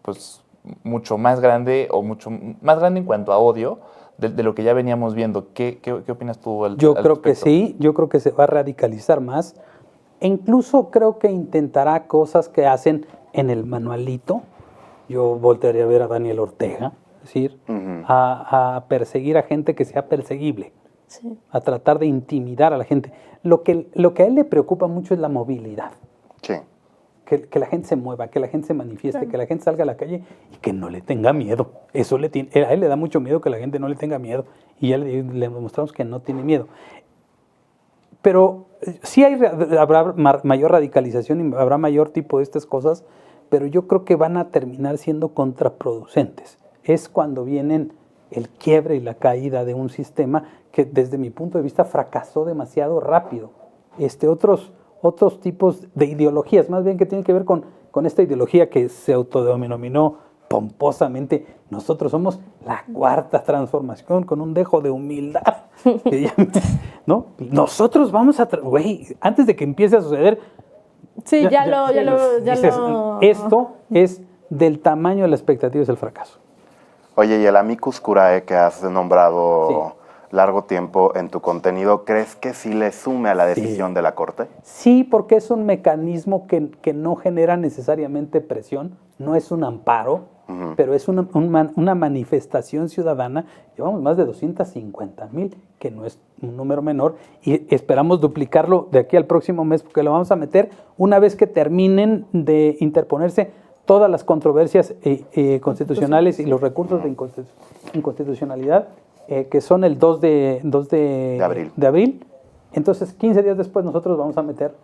pues mucho más grande o mucho más grande en cuanto a odio de lo que ya veníamos viendo. ¿Qué opinas tú al Yo creo respecto? que sí, yo creo que se va a radicalizar más. E incluso creo que intentará cosas que hacen en el manualito. Yo voltearía a ver a Daniel Ortega, es decir, a perseguir a gente que sea perseguible, a tratar de intimidar a la gente. Lo que a él le preocupa mucho es la movilidad. Sí. que la gente se mueva, que la gente se manifieste, que la gente salga a la calle y que no le tenga miedo. Eso a él le da mucho miedo que la gente no le tenga miedo y ya le demostramos que no tiene miedo. Pero sí habrá mayor radicalización y habrá mayor tipo de estas cosas, pero yo creo que van a terminar siendo contraproducentes. Es cuando vienen el quiebre y la caída de un sistema que desde mi punto de vista fracasó demasiado rápido. Otros tipos de ideologías, más bien que tienen que ver con esta ideología que se autodenominó pomposamente, nosotros somos la cuarta transformación con un dejo de humildad. ¿No? Nosotros vamos a... Güey, antes de que empiece a suceder... Sí, Esto es del tamaño de la expectativa, es el fracaso. Oye, y el amicus curiae que has nombrado largo tiempo en tu contenido, ¿crees que sí le sume a la decisión de la Corte? Sí, porque es un mecanismo que no genera necesariamente presión, no es un amparo, pero es una manifestación ciudadana. Llevamos más de 250,000, que no es un número menor, y esperamos duplicarlo de aquí al próximo mes, porque lo vamos a meter una vez que terminen de interponerse todas las controversias constitucionales y los recursos de inconstitucionalidad, que son el 2 de abril. Entonces, 15 días después nosotros vamos a meter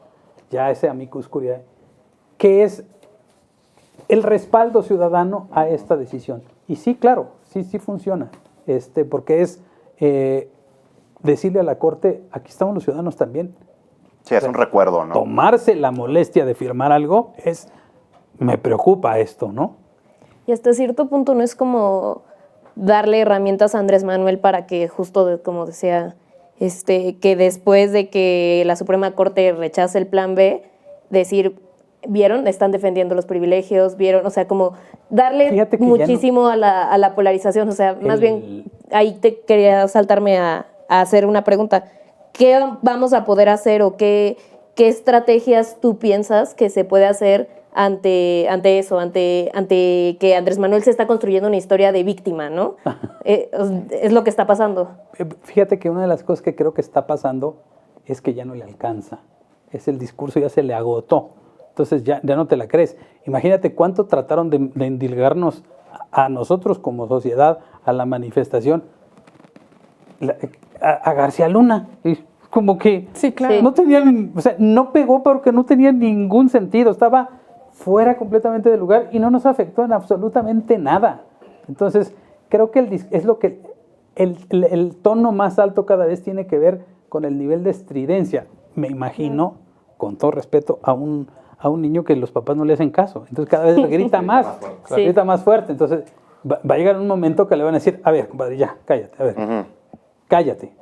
ya ese amicus curiae, que es el respaldo ciudadano a esta decisión. Y sí, claro, sí funciona, porque es decirle a la Corte, aquí estamos los ciudadanos también. Sí, es un recuerdo, ¿no? Tomarse la molestia de firmar algo me preocupa esto, ¿no? Y hasta cierto punto no es como darle herramientas a Andrés Manuel para que justo, como decía, que después de que la Suprema Corte rechace el plan B, decir, ¿vieron? Están defendiendo los privilegios, ¿vieron? O sea, como darle muchísimo a la polarización. O sea, más bien, ahí te quería saltarme a hacer una pregunta. ¿Qué vamos a poder hacer o qué estrategias tú piensas que se puede hacer ante eso, ante que Andrés Manuel se está construyendo una historia de víctima, ¿no? Es lo que está pasando. Fíjate que una de las cosas que creo que está pasando es que ya no le alcanza. El discurso ya se le agotó. Entonces ya no te la crees. Imagínate cuánto trataron de endilgarnos a nosotros como sociedad, a la manifestación, a García Luna. Como que sí, claro. No tenían, o sea, no pegó porque no tenía ningún sentido. Estaba fuera completamente del lugar y no nos afectó en absolutamente nada. Entonces, creo que es lo que el tono más alto cada vez tiene que ver con el nivel de estridencia. Me imagino, con todo respeto, a un niño que los papás no le hacen caso. Entonces, cada vez grita más, grita más fuerte. Entonces, va a llegar un momento que le van a decir, a ver, compadre, ya, cállate, a ver, cállate.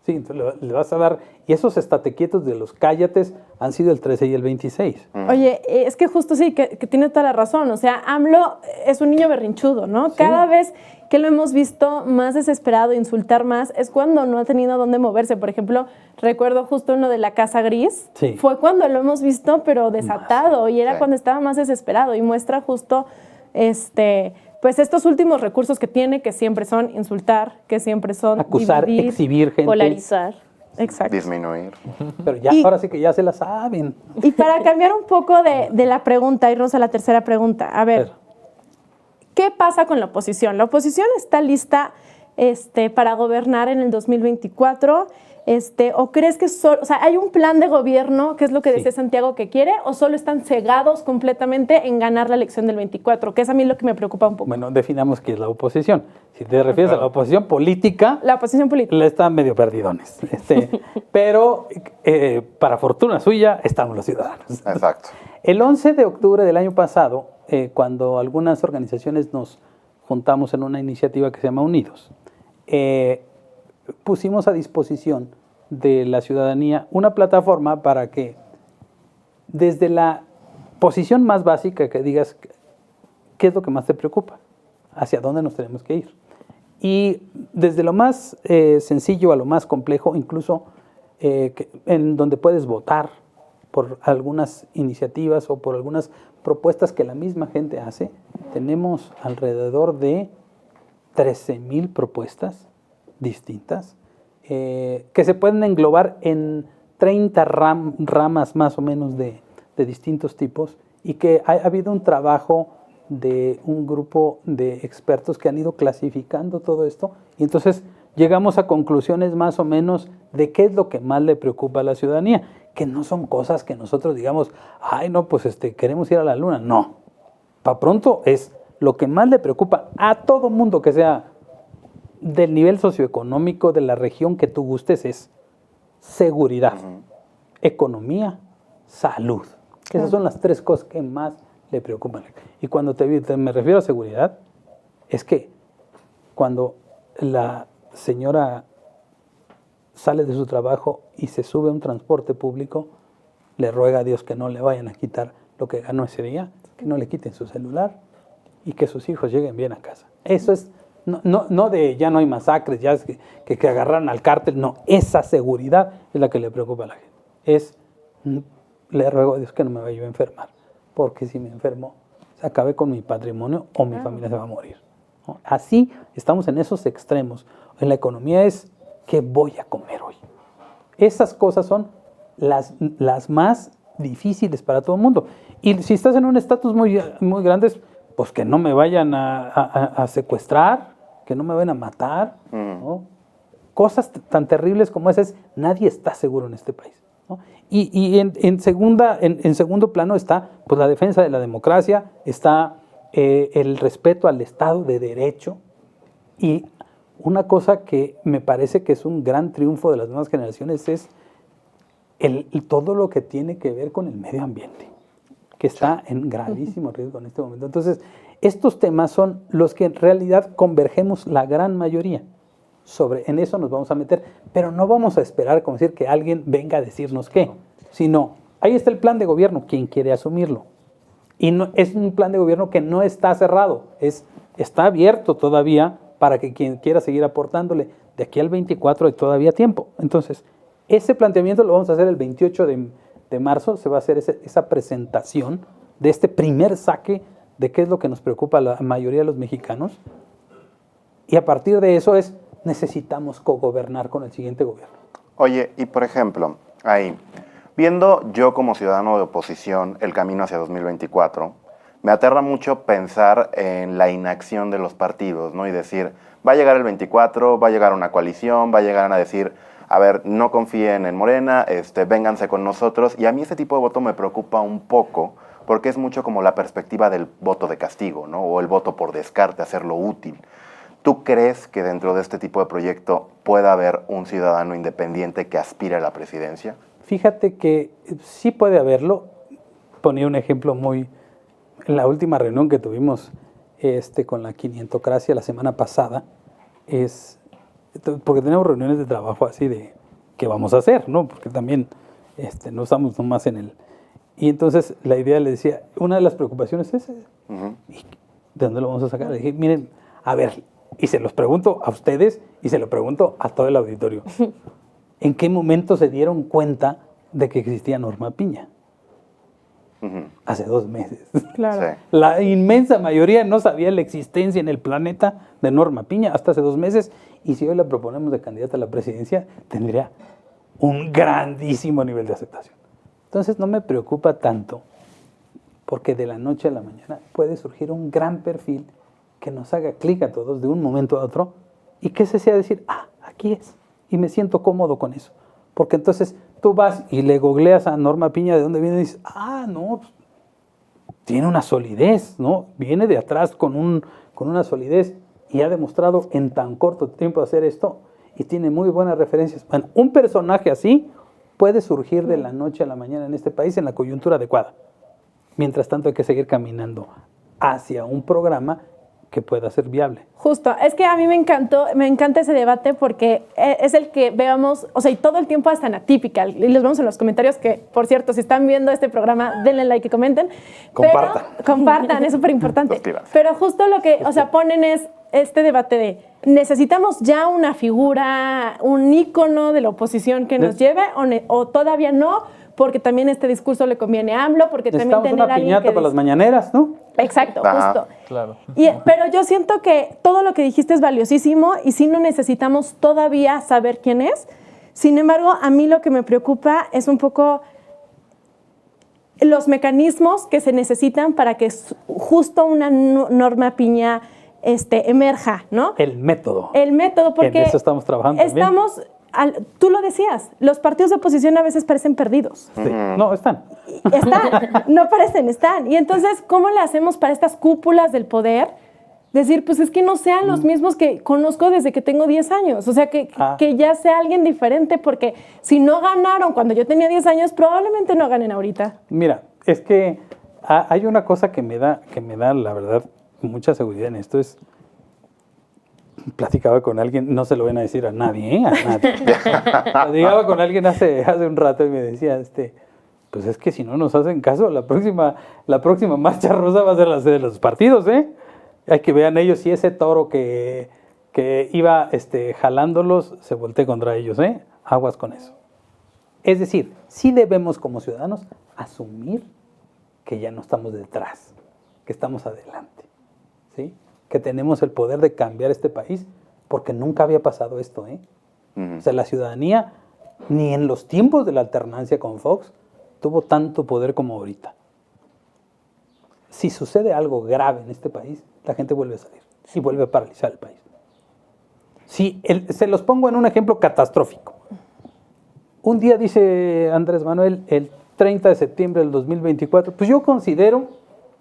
Sí, entonces le vas a dar... Y esos estate quietos de los cállates han sido el 13 y el 26. Oye, es que justo sí, que tiene toda la razón. O sea, AMLO es un niño berrinchudo, ¿no? Sí. Cada vez que lo hemos visto más desesperado, insultar más, es cuando no ha tenido dónde moverse. Por ejemplo, recuerdo justo uno de la Casa Gris. Sí. Fue cuando lo hemos visto, pero desatado. Y era cuando estaba más desesperado. Y muestra justo... pues estos últimos recursos que tiene, que siempre son insultar, que siempre son acusar, dividir, exhibir gente, polarizar, exacto, disminuir. Pero ya ahora sí que ya se la saben. Y para cambiar un poco de la pregunta, irnos a la tercera pregunta. A ver, ¿qué pasa con la oposición? La oposición está lista para gobernar en el 2024. ¿O crees que hay un plan de gobierno, que es lo que dice Santiago que quiere, o solo están cegados completamente en ganar la elección del 24? Que es a mí lo que me preocupa un poco. Bueno, definamos qué es la oposición. Si te refieres a la oposición política, la oposición política, le están medio perdidones. Pero para fortuna suya, estamos los ciudadanos. Exacto. El 11 de octubre del año pasado, cuando algunas organizaciones nos juntamos en una iniciativa que se llama Unidos, pusimos a disposición de la ciudadanía una plataforma para que desde la posición más básica que digas qué es lo que más te preocupa, hacia dónde nos tenemos que ir. Y desde lo más sencillo a lo más complejo, incluso en donde puedes votar por algunas iniciativas o por algunas propuestas que la misma gente hace, tenemos alrededor de 13,000 propuestas distintas, que se pueden englobar en 30 ramas más o menos de distintos tipos, y que ha habido un trabajo de un grupo de expertos que han ido clasificando todo esto y entonces llegamos a conclusiones más o menos de qué es lo que más le preocupa a la ciudadanía, que no son cosas que nosotros digamos, ay no, pues queremos ir a la luna, no. Para pronto es lo que más le preocupa a todo mundo que sea del nivel socioeconómico de la región que tú gustes es seguridad, economía, salud. Esas son las 3 cosas que más le preocupan. Y cuando me refiero a seguridad, es que cuando la señora sale de su trabajo y se sube a un transporte público, le ruega a Dios que no le vayan a quitar lo que ganó ese día, que no le quiten su celular y que sus hijos lleguen bien a casa. Eso es, no de ya no hay masacres, ya es que agarraron al cártel, no, esa seguridad es la que le preocupa a la gente. Le ruego a Dios que no me vaya a enfermar, porque si me enfermo, se acabe con mi patrimonio o mi familia se va a morir, ¿no? Así estamos en esos extremos. En la economía es, ¿qué voy a comer hoy? Esas cosas son las más difíciles para todo el mundo. Y si estás en un estatus muy, muy grande, pues que no me vayan a secuestrar, que no me vayan a matar, ¿no? Cosas tan terribles como esas, nadie está seguro en este país, ¿no? Y en segundo plano está pues, la defensa de la democracia, está el respeto al Estado de Derecho y una cosa que me parece que es un gran triunfo de las nuevas generaciones es todo lo que tiene que ver con el medio ambiente, que está en gravísimo riesgo en este momento. Entonces, estos temas son los que en realidad convergemos la gran mayoría. En eso nos vamos a meter, pero no vamos a esperar como decir que alguien venga a decirnos qué, sino ahí está el plan de gobierno, quien quiere asumirlo. Y no, es un plan de gobierno que no está cerrado, está abierto todavía para que quien quiera seguir aportándole. De aquí al 24 hay todavía tiempo. Entonces, ese planteamiento lo vamos a hacer el 28 de marzo, se va a hacer esa presentación de este primer saque de qué es lo que nos preocupa a la mayoría de los mexicanos. Y a partir de eso necesitamos cogobernar con el siguiente gobierno. Oye, y por ejemplo, ahí, viendo yo como ciudadano de oposición el camino hacia 2024, me aterra mucho pensar en la inacción de los partidos, ¿no? Y decir, va a llegar el 24, va a llegar una coalición, va a llegar a decir, a ver, no confíen en Morena, vénganse con nosotros. Y a mí ese tipo de voto me preocupa un poco, porque es mucho como la perspectiva del voto de castigo, ¿no? O el voto por descarte, hacerlo útil. ¿Tú crees que dentro de este tipo de proyecto pueda haber un ciudadano independiente que aspire a la presidencia? Fíjate que sí puede haberlo. Ponía un ejemplo en la última reunión que tuvimos con la quinientocracia la semana pasada, porque tenemos reuniones de trabajo así de qué vamos a hacer, ¿no? Porque también no estamos nomás en el... Y entonces la idea le decía, una de las preocupaciones es, ¿de dónde lo vamos a sacar? Le dije, miren, a ver, y se los pregunto a ustedes y se lo pregunto a todo el auditorio. ¿En qué momento se dieron cuenta de que existía Norma Piña? Hace 2 meses. Claro. Sí. La inmensa mayoría no sabía la existencia en el planeta de Norma Piña hasta hace 2 meses. Y si hoy la proponemos de candidata a la presidencia, tendría un grandísimo nivel de aceptación. Entonces no me preocupa tanto, porque de la noche a la mañana puede surgir un gran perfil que nos haga clic a todos de un momento a otro y que ese sea decir, aquí es, y me siento cómodo con eso. Porque entonces tú vas y le googleas a Norma Piña de dónde viene y dices, no, pues, tiene una solidez, ¿no? Viene de atrás con una solidez y ha demostrado en tan corto tiempo hacer esto y tiene muy buenas referencias. Bueno, un personaje así puede surgir de la noche a la mañana en este país en la coyuntura adecuada. Mientras tanto hay que seguir caminando hacia un programa que pueda ser viable. Justo, es que a mí me encanta ese debate porque es el que veamos, o sea, y todo el tiempo hasta en Atípica, y les vemos en los comentarios que, por cierto, si están viendo este programa, denle like y comenten. Compartan. Compartan, es súper importante. Pero justo lo que, o sea, ponen es este debate de, ¿necesitamos ya una figura, un ícono de la oposición que nos lleve o todavía no? Porque también este discurso le conviene a AMLO, porque también tener una piñata para las mañaneras, ¿no? Exacto, justo. Claro. Pero yo siento que todo lo que dijiste es valiosísimo y sí no necesitamos todavía saber quién es. Sin embargo, a mí lo que me preocupa es un poco los mecanismos que se necesitan para que justo una norma piña emerja, ¿no? El método. El método, porque en eso estamos trabajando también. Tú lo decías, los partidos de oposición a veces parecen perdidos. Sí. No, están. No parecen, están. Y entonces, ¿cómo le hacemos para estas cúpulas del poder? Decir, pues es que no sean los mismos que conozco desde que tengo 10 años. O sea, que ya sea alguien diferente, porque si no ganaron cuando yo tenía 10 años, probablemente no ganen ahorita. Mira, es que hay una cosa que me da, la verdad, mucha seguridad en esto. Platicaba con alguien, no se lo van a decir a nadie, ¿eh? A nadie. Platicaba con alguien hace un rato y me decía, pues es que si no nos hacen caso, la próxima marcha rosa va a ser la sede de los partidos, ¿eh? Hay que vean ellos si ese toro que iba jalándolos se voltea contra ellos, ¿eh? Aguas con eso. Es decir, sí debemos como ciudadanos asumir que ya no estamos detrás, que estamos adelante, ¿sí? Que tenemos el poder de cambiar este país, porque nunca había pasado esto, ¿eh? O sea, la ciudadanía, ni en los tiempos de la alternancia con Fox, tuvo tanto poder como ahorita. Si sucede algo grave en este país, la gente vuelve a salir y vuelve a paralizar el país. Se los pongo en un ejemplo catastrófico. Un día dice Andrés Manuel, el 30 de septiembre del 2024, pues yo considero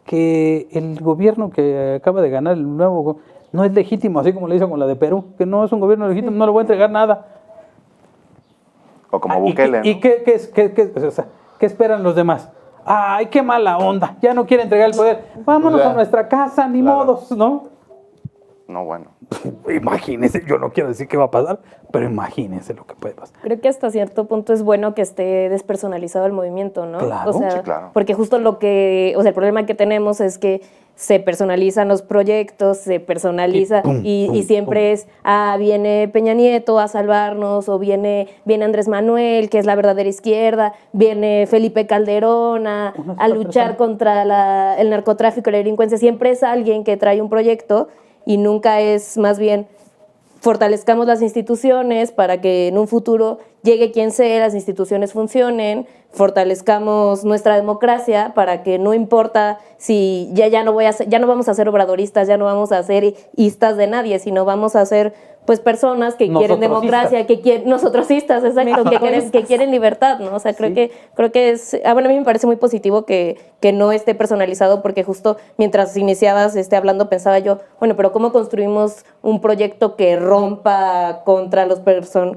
que el gobierno que acaba de ganar, el nuevo, no es legítimo, así como le hizo con la de Perú, que no es un gobierno legítimo, no le voy a entregar nada. O como Bukele, ¿no? ¿Y qué esperan los demás? ¡Ay, qué mala onda! Ya no quiere entregar el poder. Vámonos a nuestra casa, ni modos, ¿no? No, bueno. Imagínense, yo no quiero decir qué va a pasar, pero imagínense lo que puede pasar. Creo que hasta cierto punto es bueno que esté despersonalizado el movimiento, ¿no? Claro, o sea, sí, claro. Porque justo el problema que tenemos es que se personalizan los proyectos, se personaliza y siempre viene Peña Nieto a salvarnos, o viene Andrés Manuel, que es la verdadera izquierda, viene Felipe Calderón a luchar contra el narcotráfico y la delincuencia. Siempre es alguien que trae un proyecto y nunca es, más bien, fortalezcamos las instituciones para que en un futuro llegue quien sea, las instituciones funcionen, fortalezcamos nuestra democracia para que no importa si ya no vamos a ser obradoristas, ya no vamos a ser istas de nadie, sino vamos a ser pues personas que quieren democracia, que quieren nosotrosistas, exacto, que quieren libertad, ¿no? O sea, creo que es, bueno, a mí me parece muy positivo que no esté personalizado, porque justo mientras iniciabas hablando pensaba yo, bueno, pero ¿cómo construimos un proyecto que rompa contra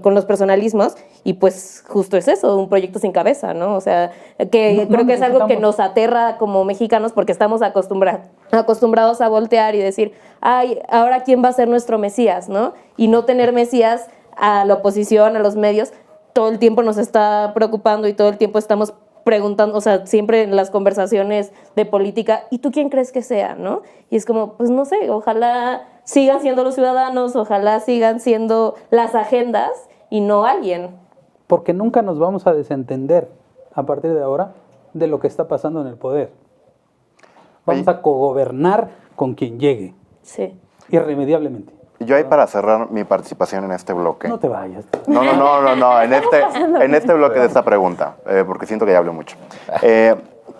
con los personalismos? Y pues justo es eso, un proyecto sin cabeza, ¿no? O sea, creo que es algo que nos aterra como mexicanos, porque estamos acostumbrados a voltear y decir, ay, ahora ¿quién va a ser nuestro Mesías, no? Y no tener Mesías a la oposición, a los medios, todo el tiempo nos está preocupando y todo el tiempo estamos preguntando, o sea, siempre en las conversaciones de política, ¿y tú quién crees que sea, no? Y es como, pues no sé, ojalá sigan siendo los ciudadanos, ojalá sigan siendo las agendas y no alguien. Porque nunca nos vamos a desentender a partir de ahora de lo que está pasando en el poder. Vamos a cogobernar con quien llegue. Sí. Irremediablemente. Yo ahí, para cerrar mi participación en este bloque. No te vayas. No, en este bloque de esta pregunta, porque siento que ya hablé mucho.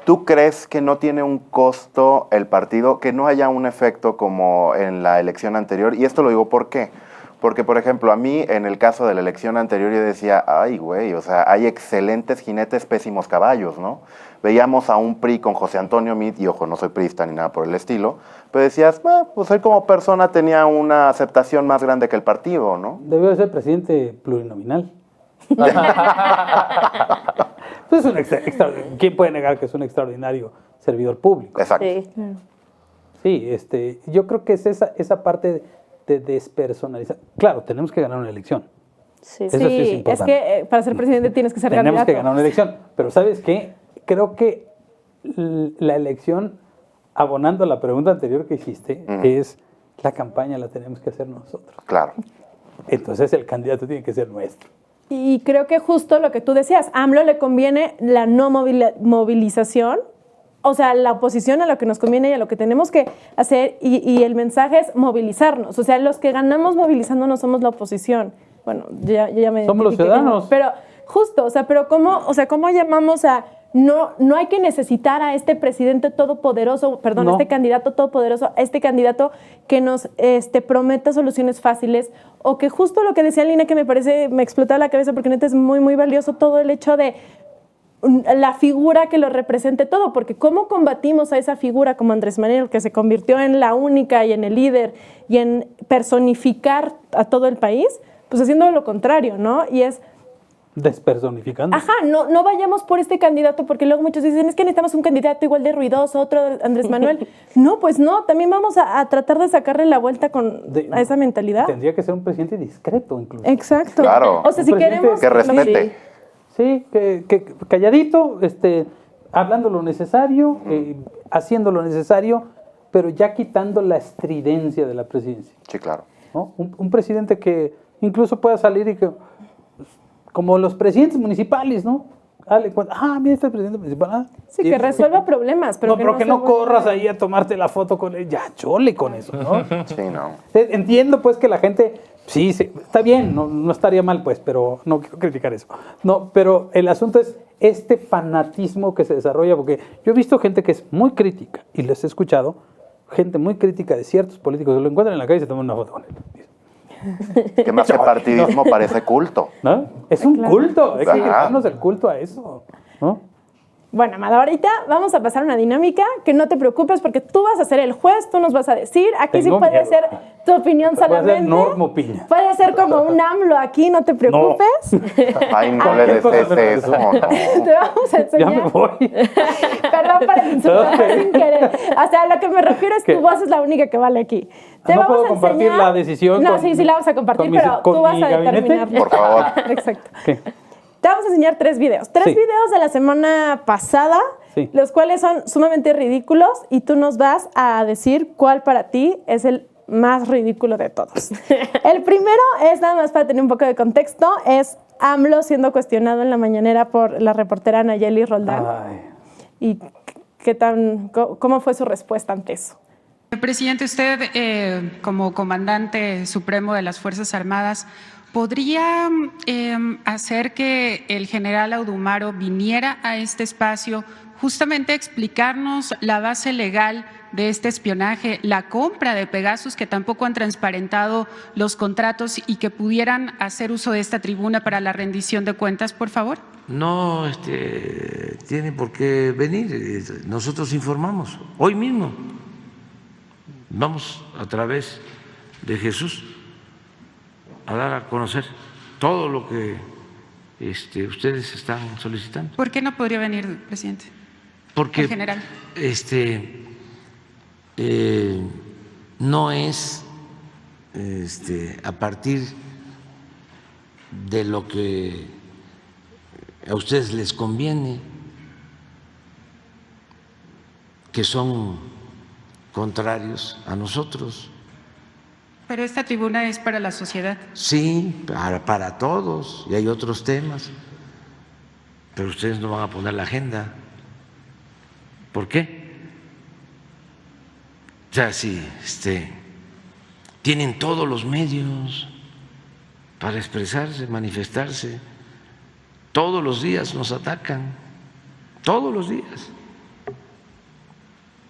¿Tú crees que no tiene un costo el partido, que no haya un efecto como en la elección anterior? Y esto lo digo ¿por qué? Porque, por ejemplo, a mí, en el caso de la elección anterior, yo decía, ay, güey, o sea, hay excelentes jinetes, pésimos caballos, ¿no? Veíamos a un PRI con José Antonio Meade, y ojo, no soy priista ni nada por el estilo, pero decías, pues él como persona tenía una aceptación más grande que el partido, ¿no? Debió de ser presidente plurinominal. Pues ¿quién puede negar que es un extraordinario servidor público? Exacto. Sí, yo creo que es esa parte de despersonalizar. Claro, tenemos que ganar una elección. Sí, Eso sí es importante. Es que para ser presidente tienes que ser Tenemos candidato. que ganar una elección. Pero ¿sabes qué? Creo que la elección, abonando a la pregunta anterior que hiciste, es la campaña la tenemos que hacer nosotros. Claro. Entonces el candidato tiene que ser nuestro. Y creo que justo lo que tú decías, a AMLO le conviene la no movilización, o sea, la oposición a lo que nos conviene y a lo que tenemos que hacer, y el mensaje es movilizarnos. O sea, los que ganamos movilizándonos somos la oposición. Bueno, ya me somos los ciudadanos. Pero justo, o sea, pero ¿cómo llamamos a no hay que necesitar a este presidente todopoderoso, perdón, No. este candidato todopoderoso, este candidato que nos prometa soluciones fáciles, o que justo lo que decía Lina, que me explotaba la cabeza, porque neta es muy, muy valioso todo el hecho de la figura que lo represente todo, porque cómo combatimos a esa figura como Andrés Manuel, que se convirtió en la única y en el líder y en personificar a todo el país, pues haciendo lo contrario, ¿no? Y es, Despersonificando. ajá, no vayamos por este candidato, porque luego muchos dicen, es que necesitamos un candidato igual de ruidoso, otro Andrés Manuel. No, pues no, también vamos a tratar de sacarle la vuelta a esa mentalidad. Tendría que ser un presidente discreto, incluso. Exacto. Claro. O sea, si Un presidente queremos... Que respete. Sí, que calladito, hablando lo necesario, haciendo lo necesario, pero ya quitando la estridencia de la presidencia, Sí, claro. ¿no? Un presidente que incluso pueda salir y que, como los presidentes municipales, ¿no? Dale cuenta, mira, este es el presidente municipal. Sí, que resuelva problemas, pero Pero que no se vuelva- corras ahí a tomarte la foto con él. Ya, chole con eso, ¿no? Sí, no. Entiendo, pues, que la gente, sí, está bien, no estaría mal, pues, pero no quiero criticar eso. No, pero el asunto es este fanatismo que se desarrolla, porque yo he visto gente que es muy crítica, y les he escuchado, gente muy crítica de ciertos políticos, que lo encuentran en la calle y se toman una foto con él. Que más que partidismo parece culto. ¿No? Es un culto, hay que Ajá. quitarnos el culto a eso, ¿no? Bueno, Amada, ahorita vamos a pasar una dinámica que no te preocupes porque tú vas a ser el juez, tú nos vas a decir. Aquí Tengo sí puede miedo. ser tu opinión Puede ser solamente. Normo Piña. Puede ser como un AMLO aquí, no te preocupes. Ay, no le des eso, no. Te vamos a Ya enseñar. me voy. Perdón por el insulto Ok. sin querer. O sea, a lo que me refiero es que ¿Qué? tu voz es la única que vale aquí. Te ¿No vamos puedo a compartir enseñar- la decisión No, con- sí, la vamos a compartir, con mi- pero con tú vas mi a gabinete? determinar. Por favor. Exacto. ¿Qué? Te vamos a enseñar 3 videos. 3 Sí. videos de la semana pasada, Sí. los cuales son sumamente ridículos y tú nos vas a decir cuál para ti es el más ridículo de todos. El primero es, nada más para tener un poco de contexto, es AMLO siendo cuestionado en la mañanera por la reportera Nayeli Roldán. Ay. ¿Y cómo fue su respuesta ante eso? Presidente, usted como comandante supremo de las Fuerzas Armadas, ¿podría hacer que el general Audumaro viniera a este espacio justamente a explicarnos la base legal de este espionaje, la compra de Pegasus, que tampoco han transparentado los contratos y que pudieran hacer uso de esta tribuna para la rendición de cuentas, por favor? No tiene por qué venir, nosotros informamos hoy mismo. Vamos a través de Jesús a dar a conocer todo lo que ustedes están solicitando. ¿Por qué no podría venir, presidente? Porque En general. no es a partir de lo que a ustedes les conviene, que son contrarios a nosotros. Pero esta tribuna es para la sociedad. Sí, para todos, y hay otros temas, pero ustedes no van a poner la agenda. ¿Por qué? O sea, si tienen todos los medios para expresarse, manifestarse, todos los días nos atacan, todos los días.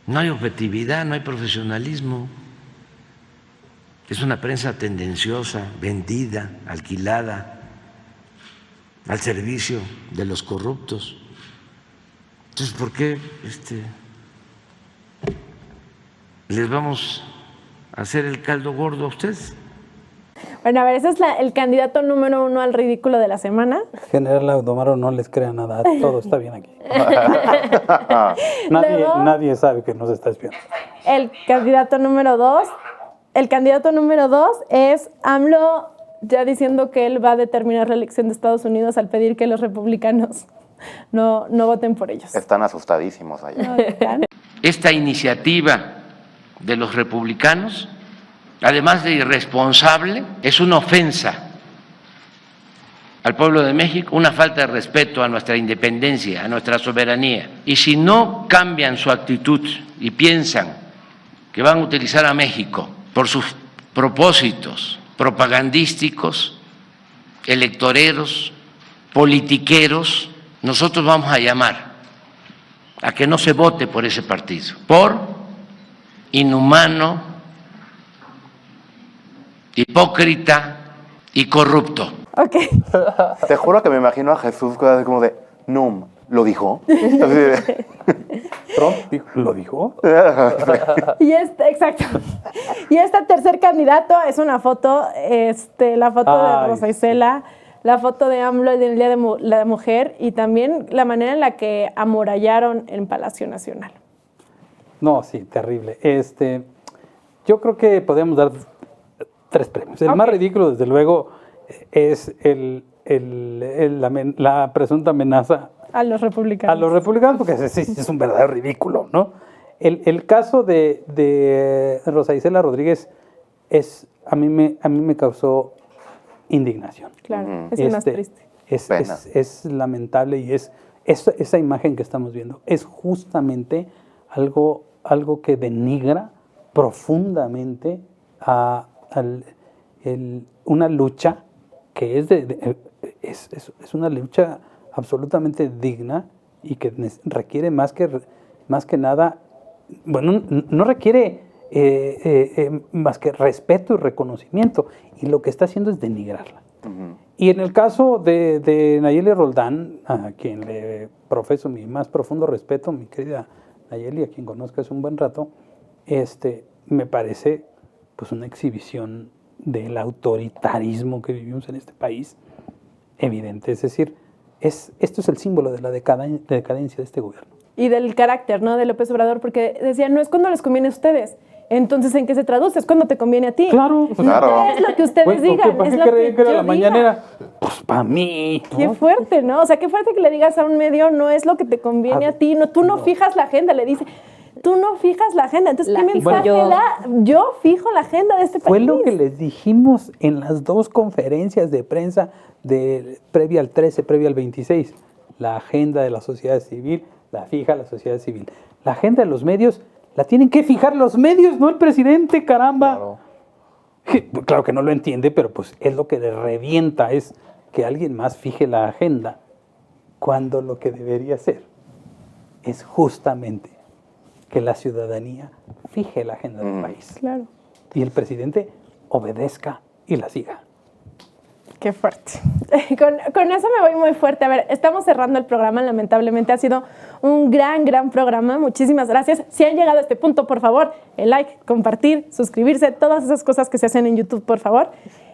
No hay objetividad, no hay profesionalismo. Es una prensa tendenciosa, vendida, alquilada, al servicio de los corruptos. Entonces, ¿por qué les vamos a hacer el caldo gordo a ustedes? Bueno, a ver, ese es el candidato número 1 al ridículo de la semana. General Audumaro, no les crea nada, todo está bien aquí. Luego- Nadie sabe que nos está espiando. El candidato número 2. El candidato número 2 es AMLO ya diciendo que él va a determinar la elección de Estados Unidos al pedir que los republicanos no voten por ellos. Están asustadísimos allá. ¿No votan? Esta iniciativa de los republicanos, además de irresponsable, es una ofensa al pueblo de México, una falta de respeto a nuestra independencia, a nuestra soberanía. Y si no cambian su actitud y piensan que van a utilizar a México por sus propósitos propagandísticos, electoreros, politiqueros, nosotros vamos a llamar a que no se vote por ese partido, por inhumano, hipócrita y corrupto. Ok. Te juro que me imagino a Jesús como de, no, ¿lo dijo? Así de, Trump ¿lo dijo? Y exacto. Y este tercer candidato es una foto, la foto de Rosa Isela, la foto de AMLO del Día de la Mujer y también la manera en la que amurallaron en Palacio Nacional. No, sí, terrible. Yo creo que podemos dar 3 premios. El más ridículo, desde luego, es la presunta amenaza a los republicanos. A los republicanos, porque es un verdadero ridículo, ¿no? El caso de Rosa Isela Rodríguez a mí me causó indignación. Claro, es el más triste. Es lamentable y esa imagen que estamos viendo es justamente algo que denigra profundamente una lucha que es una lucha absolutamente digna y que requiere más que nada, bueno, no requiere más que respeto y reconocimiento, y lo que está haciendo es denigrarla. Y en el caso de Nayeli Roldán, a quien le profeso mi más profundo respeto, mi querida Nayeli, a quien conozco hace un buen rato, me parece pues una exhibición del autoritarismo que vivimos en este país, evidente. Es decir, esto es el símbolo de la decadencia de este gobierno. Y del carácter, ¿no?, de López Obrador, porque decía, no es cuando les conviene a ustedes. Entonces, ¿en qué se traduce? Es cuando te conviene a ti. Claro. No es lo que ustedes digan, ¿Para es qué lo creí que que era yo la diga. mañanera? Pues para mí. ¿No? Qué fuerte, ¿no? O sea, qué fuerte que le digas a un medio, no es lo que te conviene a ti. No, tú no fijas la agenda, le dice. Tú no fijas la agenda. Entonces, ¿qué mensaje da? Yo fijo la agenda de este país. Fue lo que les dijimos en las 2 conferencias de prensa previa al 13, previa al 26. La agenda de la sociedad civil la fija la sociedad civil. La agenda de los medios la tienen que fijar los medios, no el presidente, caramba. Claro que no lo entiende, pero pues es lo que le revienta, es que alguien más fije la agenda, cuando lo que debería ser es justamente que la ciudadanía fije la agenda del país. Claro. Y el presidente obedezca y la siga. Qué fuerte. Con eso me voy muy fuerte. A ver, estamos cerrando el programa. Lamentablemente ha sido un gran programa. Muchísimas gracias. Si han llegado a este punto, por favor, el like, compartir, suscribirse, todas esas cosas que se hacen en YouTube, por favor.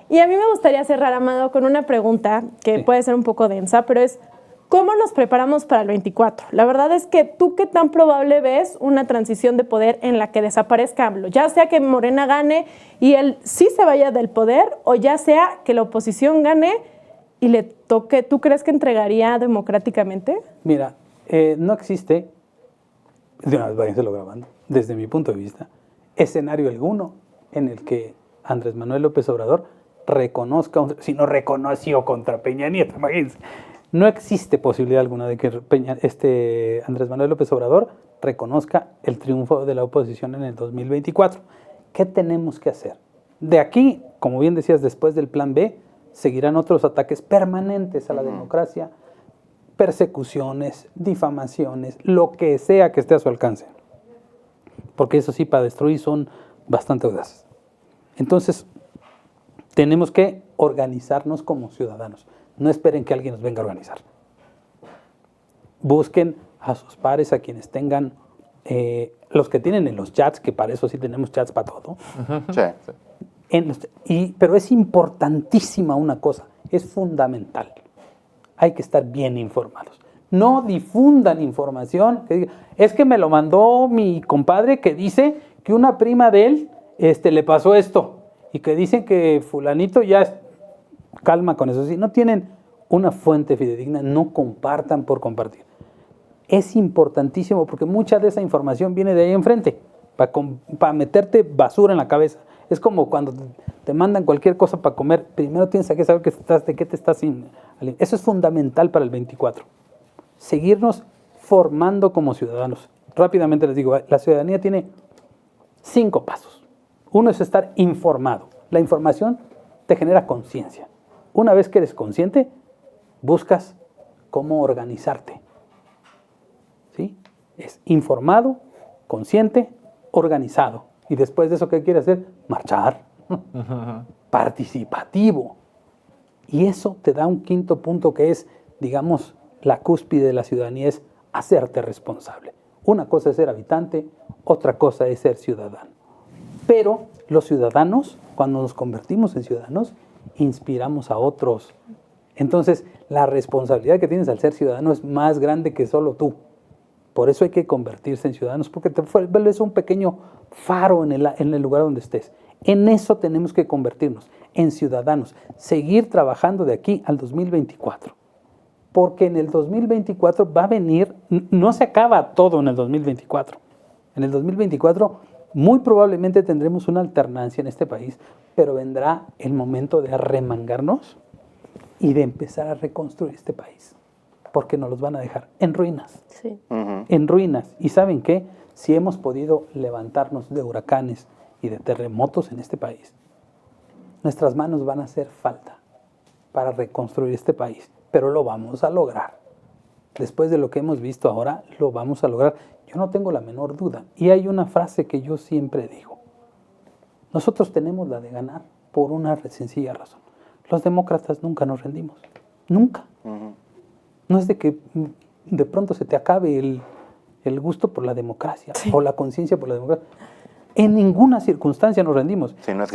Y a mí me gustaría cerrar, Amado, con una pregunta que puede ser un poco densa, pero es, ¿cómo nos preparamos para el 24? La verdad es que tú, ¿qué tan probable ves una transición de poder en la que desaparezca AMLO? Ya sea que Morena gane y él sí se vaya del poder, o ya sea que la oposición gane y le toque. ¿Tú crees que entregaría democráticamente? Mira, no existe, de una vez váyanselo grabando, desde mi punto de vista, escenario alguno en el que Andrés Manuel López Obrador reconozca, si no reconoció contra Peña Nieto, imagínense. No existe posibilidad alguna de que Andrés Manuel López Obrador reconozca el triunfo de la oposición en el 2024. ¿Qué tenemos que hacer? De aquí, como bien decías, después del plan B, seguirán otros ataques permanentes a la democracia, persecuciones, difamaciones, lo que sea que esté a su alcance. Porque eso sí, para destruir son bastante audaces. Entonces, tenemos que organizarnos como ciudadanos. No esperen que alguien nos venga a organizar. Busquen a sus pares, a quienes tengan, los que tienen en los chats, que para eso sí tenemos chats para todo. Sí. Pero es importantísima una cosa, es fundamental. Hay que estar bien informados. No difundan información que diga, es que me lo mandó mi compadre que dice que una prima de él le pasó esto y que dicen que fulanito ya... Calma con eso. Si no tienen una fuente fidedigna, no compartan por compartir. Es importantísimo porque mucha de esa información viene de ahí enfrente, para meterte basura en la cabeza. Es como cuando te mandan cualquier cosa para comer, primero tienes que saber de qué te estás alimentando. Eso es fundamental para el 24. Seguirnos formando como ciudadanos. Rápidamente les digo, la ciudadanía tiene 5 pasos. Uno es estar informado. La información te genera conciencia. Una vez que eres consciente, buscas cómo organizarte. ¿Sí? Es informado, consciente, organizado. Y después de eso, ¿qué quiere hacer? Marchar. Participativo. Y eso te da un quinto punto que es, digamos, la cúspide de la ciudadanía, es hacerte responsable. Una cosa es ser habitante, otra cosa es ser ciudadano. Pero los ciudadanos, cuando nos convertimos en ciudadanos, inspiramos a otros. Entonces, la responsabilidad que tienes al ser ciudadano es más grande que solo tú. Por eso hay que convertirse en ciudadanos, porque te vuelves un pequeño faro en el lugar donde estés. En eso tenemos que convertirnos, en ciudadanos. Seguir trabajando de aquí al 2024. Porque en el 2024 va a venir, no se acaba todo en el 2024. En el 2024 muy probablemente tendremos una alternancia en este país, pero vendrá el momento de arremangarnos y de empezar a reconstruir este país. Porque nos los van a dejar en ruinas. Sí. En ruinas. ¿Y saben qué? Si hemos podido levantarnos de huracanes y de terremotos en este país, nuestras manos van a hacer falta para reconstruir este país. Pero lo vamos a lograr. Después de lo que hemos visto ahora, lo vamos a lograr. Yo no tengo la menor duda. Y hay una frase que yo siempre digo. Nosotros tenemos la de ganar por una sencilla razón. Los demócratas nunca nos rendimos. Nunca. No es de que de pronto se te acabe el gusto por la democracia o la conciencia por la democracia. En ninguna circunstancia nos rendimos. Sí, no es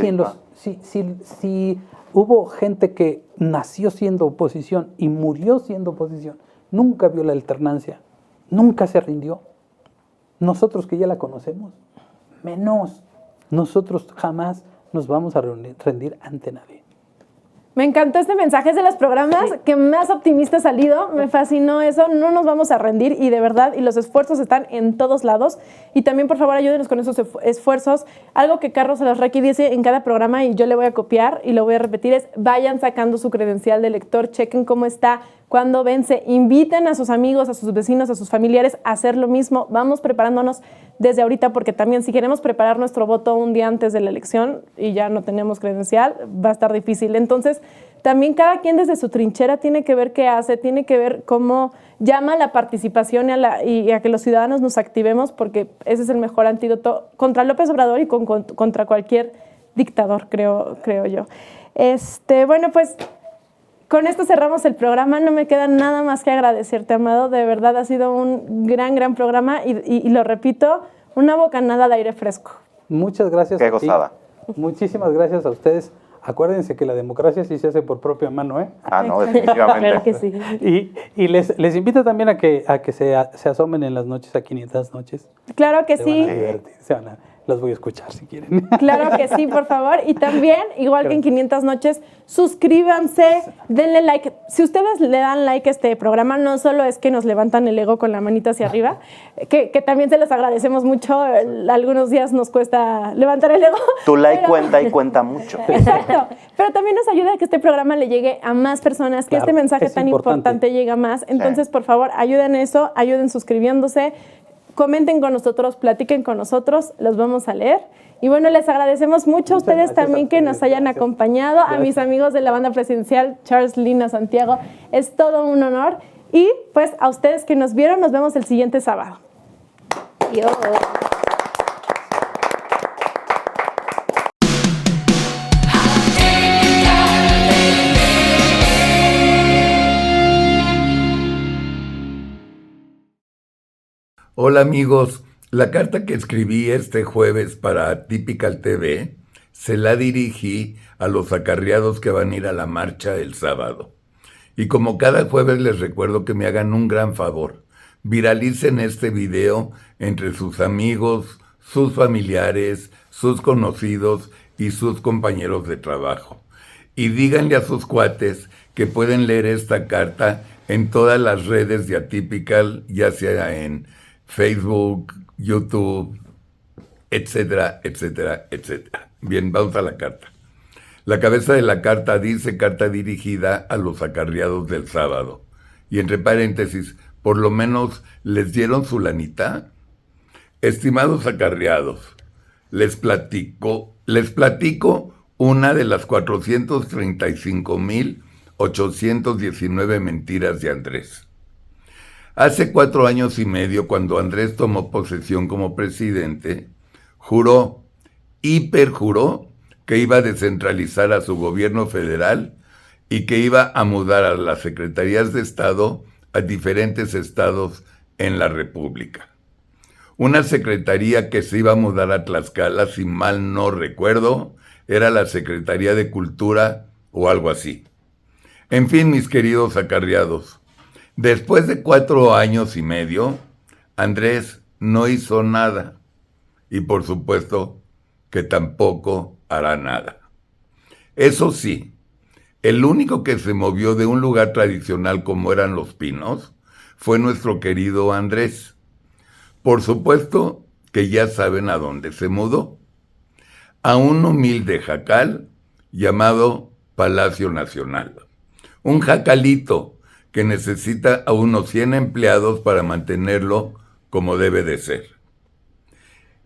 si hubo gente que nació siendo oposición y murió siendo oposición, nunca vio la alternancia, nunca se rindió. Nosotros que ya la conocemos, menos. Nosotros jamás nos vamos a rendir ante nadie. Me encantó este mensaje, es de los programas que más optimista ha salido, me fascinó eso, no nos vamos a rendir y de verdad, y los esfuerzos están en todos lados y también por favor ayúdenos con esos esfuerzos. Algo que Carlos Alarraqui dice en cada programa y yo le voy a copiar y lo voy a repetir es vayan sacando su credencial de lector, chequen cómo está, cuándo vence, inviten a sus amigos, a sus vecinos, a sus familiares a hacer lo mismo, vamos preparándonos desde ahorita porque también si queremos preparar nuestro voto un día antes de la elección y ya no tenemos credencial, va a estar difícil. Entonces, también cada quien desde su trinchera tiene que ver qué hace, tiene que ver cómo llama a la participación y a que los ciudadanos nos activemos porque ese es el mejor antídoto contra López Obrador y contra cualquier dictador, creo yo. Bueno, pues con esto cerramos el programa. No me queda nada más que agradecerte, Amado. De verdad ha sido un gran programa y lo repito, una bocanada de aire fresco. Muchas gracias. Qué gozada. Muchísimas gracias a ustedes. Acuérdense que la democracia sí se hace por propia mano, ¿eh? Ah, no, definitivamente. Claro que sí. Y les invito también a que se asomen en las noches a 500 noches. Claro que Se sí. van a divertir, los voy a escuchar si quieren. Claro que sí, por favor. Y también, igual que en 500 noches, suscríbanse, denle like. Si ustedes le dan like a este programa, no solo es que nos levantan el ego con la manita hacia arriba, que también se los agradecemos mucho. Algunos días nos cuesta levantar el ego. Tu like cuenta y cuenta mucho. Exacto. Pero también nos ayuda a que este programa le llegue a más personas, que Claro, este mensaje es tan importante. importante llegue a más. Entonces, por favor, ayuden eso, ayuden suscribiéndose. Comenten con nosotros, platiquen con nosotros, los vamos a leer. Y bueno, les agradecemos mucho a Muchas ustedes gracias también a que ustedes, nos hayan gracias. acompañado, a mis amigos de la banda presidencial, Charles, Lina, Santiago. Es todo un honor. Y pues a ustedes que nos vieron, nos vemos el siguiente sábado. Adiós. Hola amigos, la carta que escribí este jueves para Typical TV se la dirigí a los acarreados que van a ir a la marcha el sábado. Y como cada jueves les recuerdo que me hagan un gran favor, viralicen este video entre sus amigos, sus familiares, sus conocidos y sus compañeros de trabajo. Y díganle a sus cuates que pueden leer esta carta en todas las redes de Atypical, ya sea en Facebook, YouTube, etcétera, etcétera, etcétera. Bien, vamos a la carta. La cabeza de la carta dice carta dirigida a los acarreados del sábado. Y entre paréntesis, por lo menos les dieron su lanita. Estimados acarreados, les platico una de las 435,819 mentiras de Andrés. Hace 4 años y medio, cuando Andrés tomó posesión como presidente, juró, hiperjuró, que iba a descentralizar a su gobierno federal y que iba a mudar a las secretarías de Estado a diferentes estados en la República. Una secretaría que se iba a mudar a Tlaxcala, si mal no recuerdo, era la Secretaría de Cultura o algo así. En fin, mis queridos acarreados, después de 4 años y medio, Andrés no hizo nada y por supuesto que tampoco hará nada. Eso sí, el único que se movió de un lugar tradicional como eran Los Pinos fue nuestro querido Andrés. Por supuesto que ya saben a dónde se mudó. A un humilde jacal llamado Palacio Nacional. Un jacalito que necesita a unos 100 empleados para mantenerlo como debe de ser.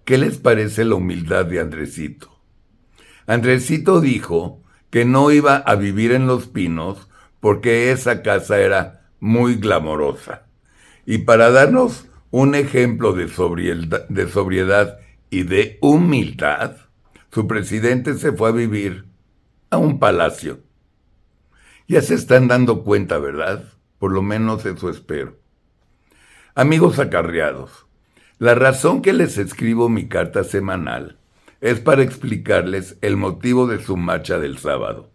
¿Qué les parece la humildad de Andresito? Andresito dijo que no iba a vivir en Los Pinos porque esa casa era muy glamorosa. Y para darnos un ejemplo de sobriedad y de humildad, su presidente se fue a vivir a un palacio. Ya se están dando cuenta, ¿verdad? Por lo menos eso espero. Amigos acarreados, la razón que les escribo mi carta semanal es para explicarles el motivo de su marcha del sábado.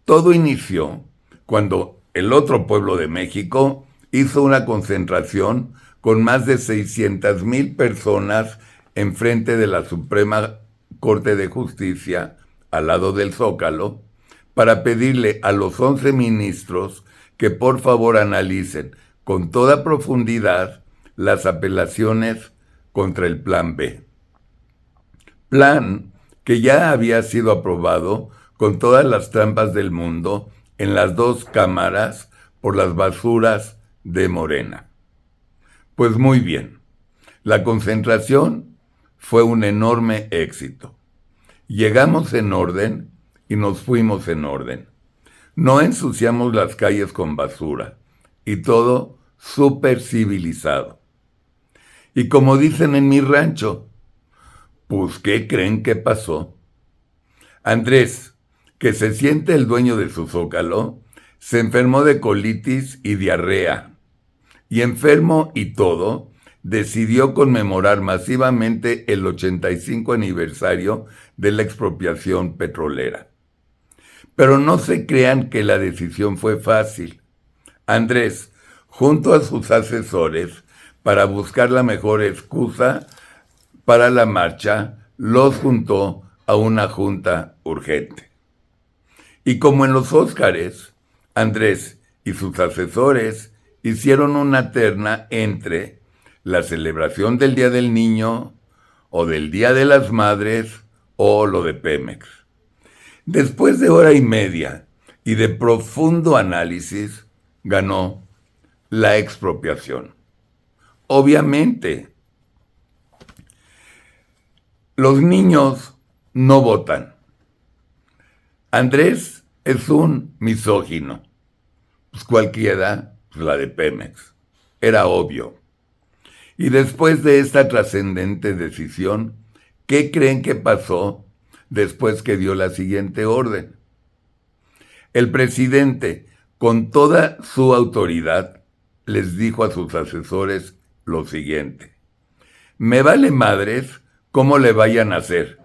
Todo inició cuando el otro pueblo de México hizo una concentración con más de 600,000 personas enfrente de la Suprema Corte de Justicia, al lado del Zócalo, para pedirle a los 11 ministros que por favor analicen con toda profundidad las apelaciones contra el Plan B. Plan que ya había sido aprobado con todas las trampas del mundo en las 2 cámaras por las basuras de Morena. Pues muy bien, la concentración fue un enorme éxito. Llegamos en orden y nos fuimos en orden. No ensuciamos las calles con basura y todo súper civilizado. Y como dicen en mi rancho, pues ¿qué creen que pasó? Andrés, que se siente el dueño de su zócalo, se enfermó de colitis y diarrea. Y enfermo y todo, decidió conmemorar masivamente el 85 aniversario de la expropiación petrolera. Pero no se crean que la decisión fue fácil. Andrés, junto a sus asesores, para buscar la mejor excusa para la marcha, los juntó a una junta urgente. Y como en los Óscares, Andrés y sus asesores hicieron una terna entre la celebración del Día del Niño, o del Día de las Madres, o lo de Pemex. Después de 1:30 y de profundo análisis, ganó la expropiación. Obviamente, los niños no votan. Andrés es un misógino. Pues cualquiera, pues la de Pemex. Era obvio. Y después de esta trascendente decisión, ¿qué creen que pasó después que dio la siguiente orden? El presidente, con toda su autoridad, les dijo a sus asesores lo siguiente: me vale madres cómo le vayan a hacer,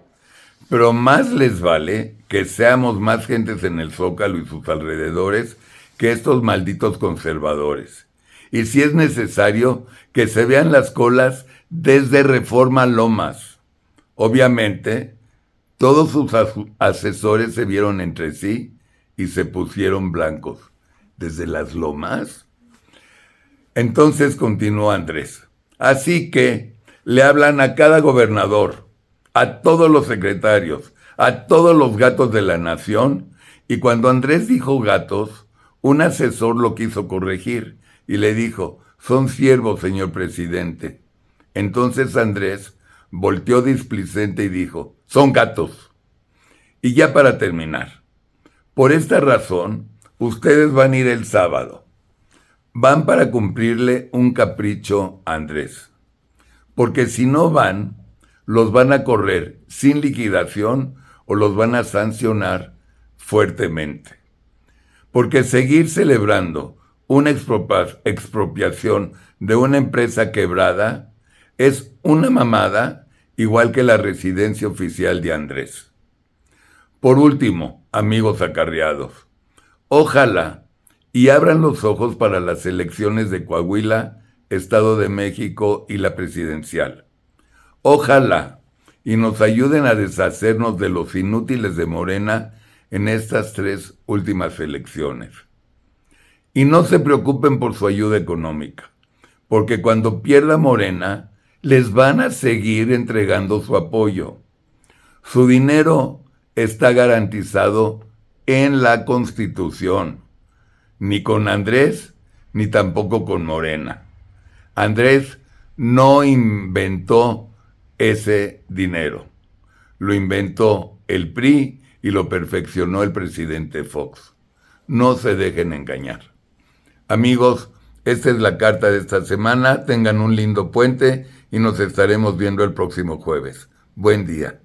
pero más les vale que seamos más gentes en el Zócalo y sus alrededores que estos malditos conservadores. Y si es necesario, que se vean las colas desde Reforma Lomas. Obviamente, todos sus asesores se vieron entre sí y se pusieron blancos. ¿Desde las Lomas? Entonces continuó Andrés. Así que le hablan a cada gobernador, a todos los secretarios, a todos los gatos de la nación, y cuando Andrés dijo gatos, un asesor lo quiso corregir y le dijo: son siervos, señor presidente. Entonces Andrés volteó displicente y dijo: son gatos. Y ya para terminar, por esta razón, ustedes van a ir el sábado. van para cumplirle un capricho a Andrés. Porque si no van, los van a correr sin liquidación o los van a sancionar fuertemente. Porque seguir celebrando una expropiación de una empresa quebrada es una mamada, igual que la residencia oficial de Andrés. Por último, amigos acarreados, ojalá y abran los ojos para las elecciones de Coahuila, Estado de México y la presidencial. Ojalá y nos ayuden a deshacernos de los inútiles de Morena en estas 3 últimas elecciones. Y no se preocupen por su ayuda económica, porque cuando pierda Morena, les van a seguir entregando su apoyo. Su dinero está garantizado en la Constitución, ni con Andrés, ni tampoco con Morena. Andrés no inventó ese dinero, lo inventó el PRI y lo perfeccionó el presidente Fox. No se dejen engañar. Amigos, esta es la carta de esta semana. Tengan un lindo puente y nos estaremos viendo el próximo jueves. Buen día.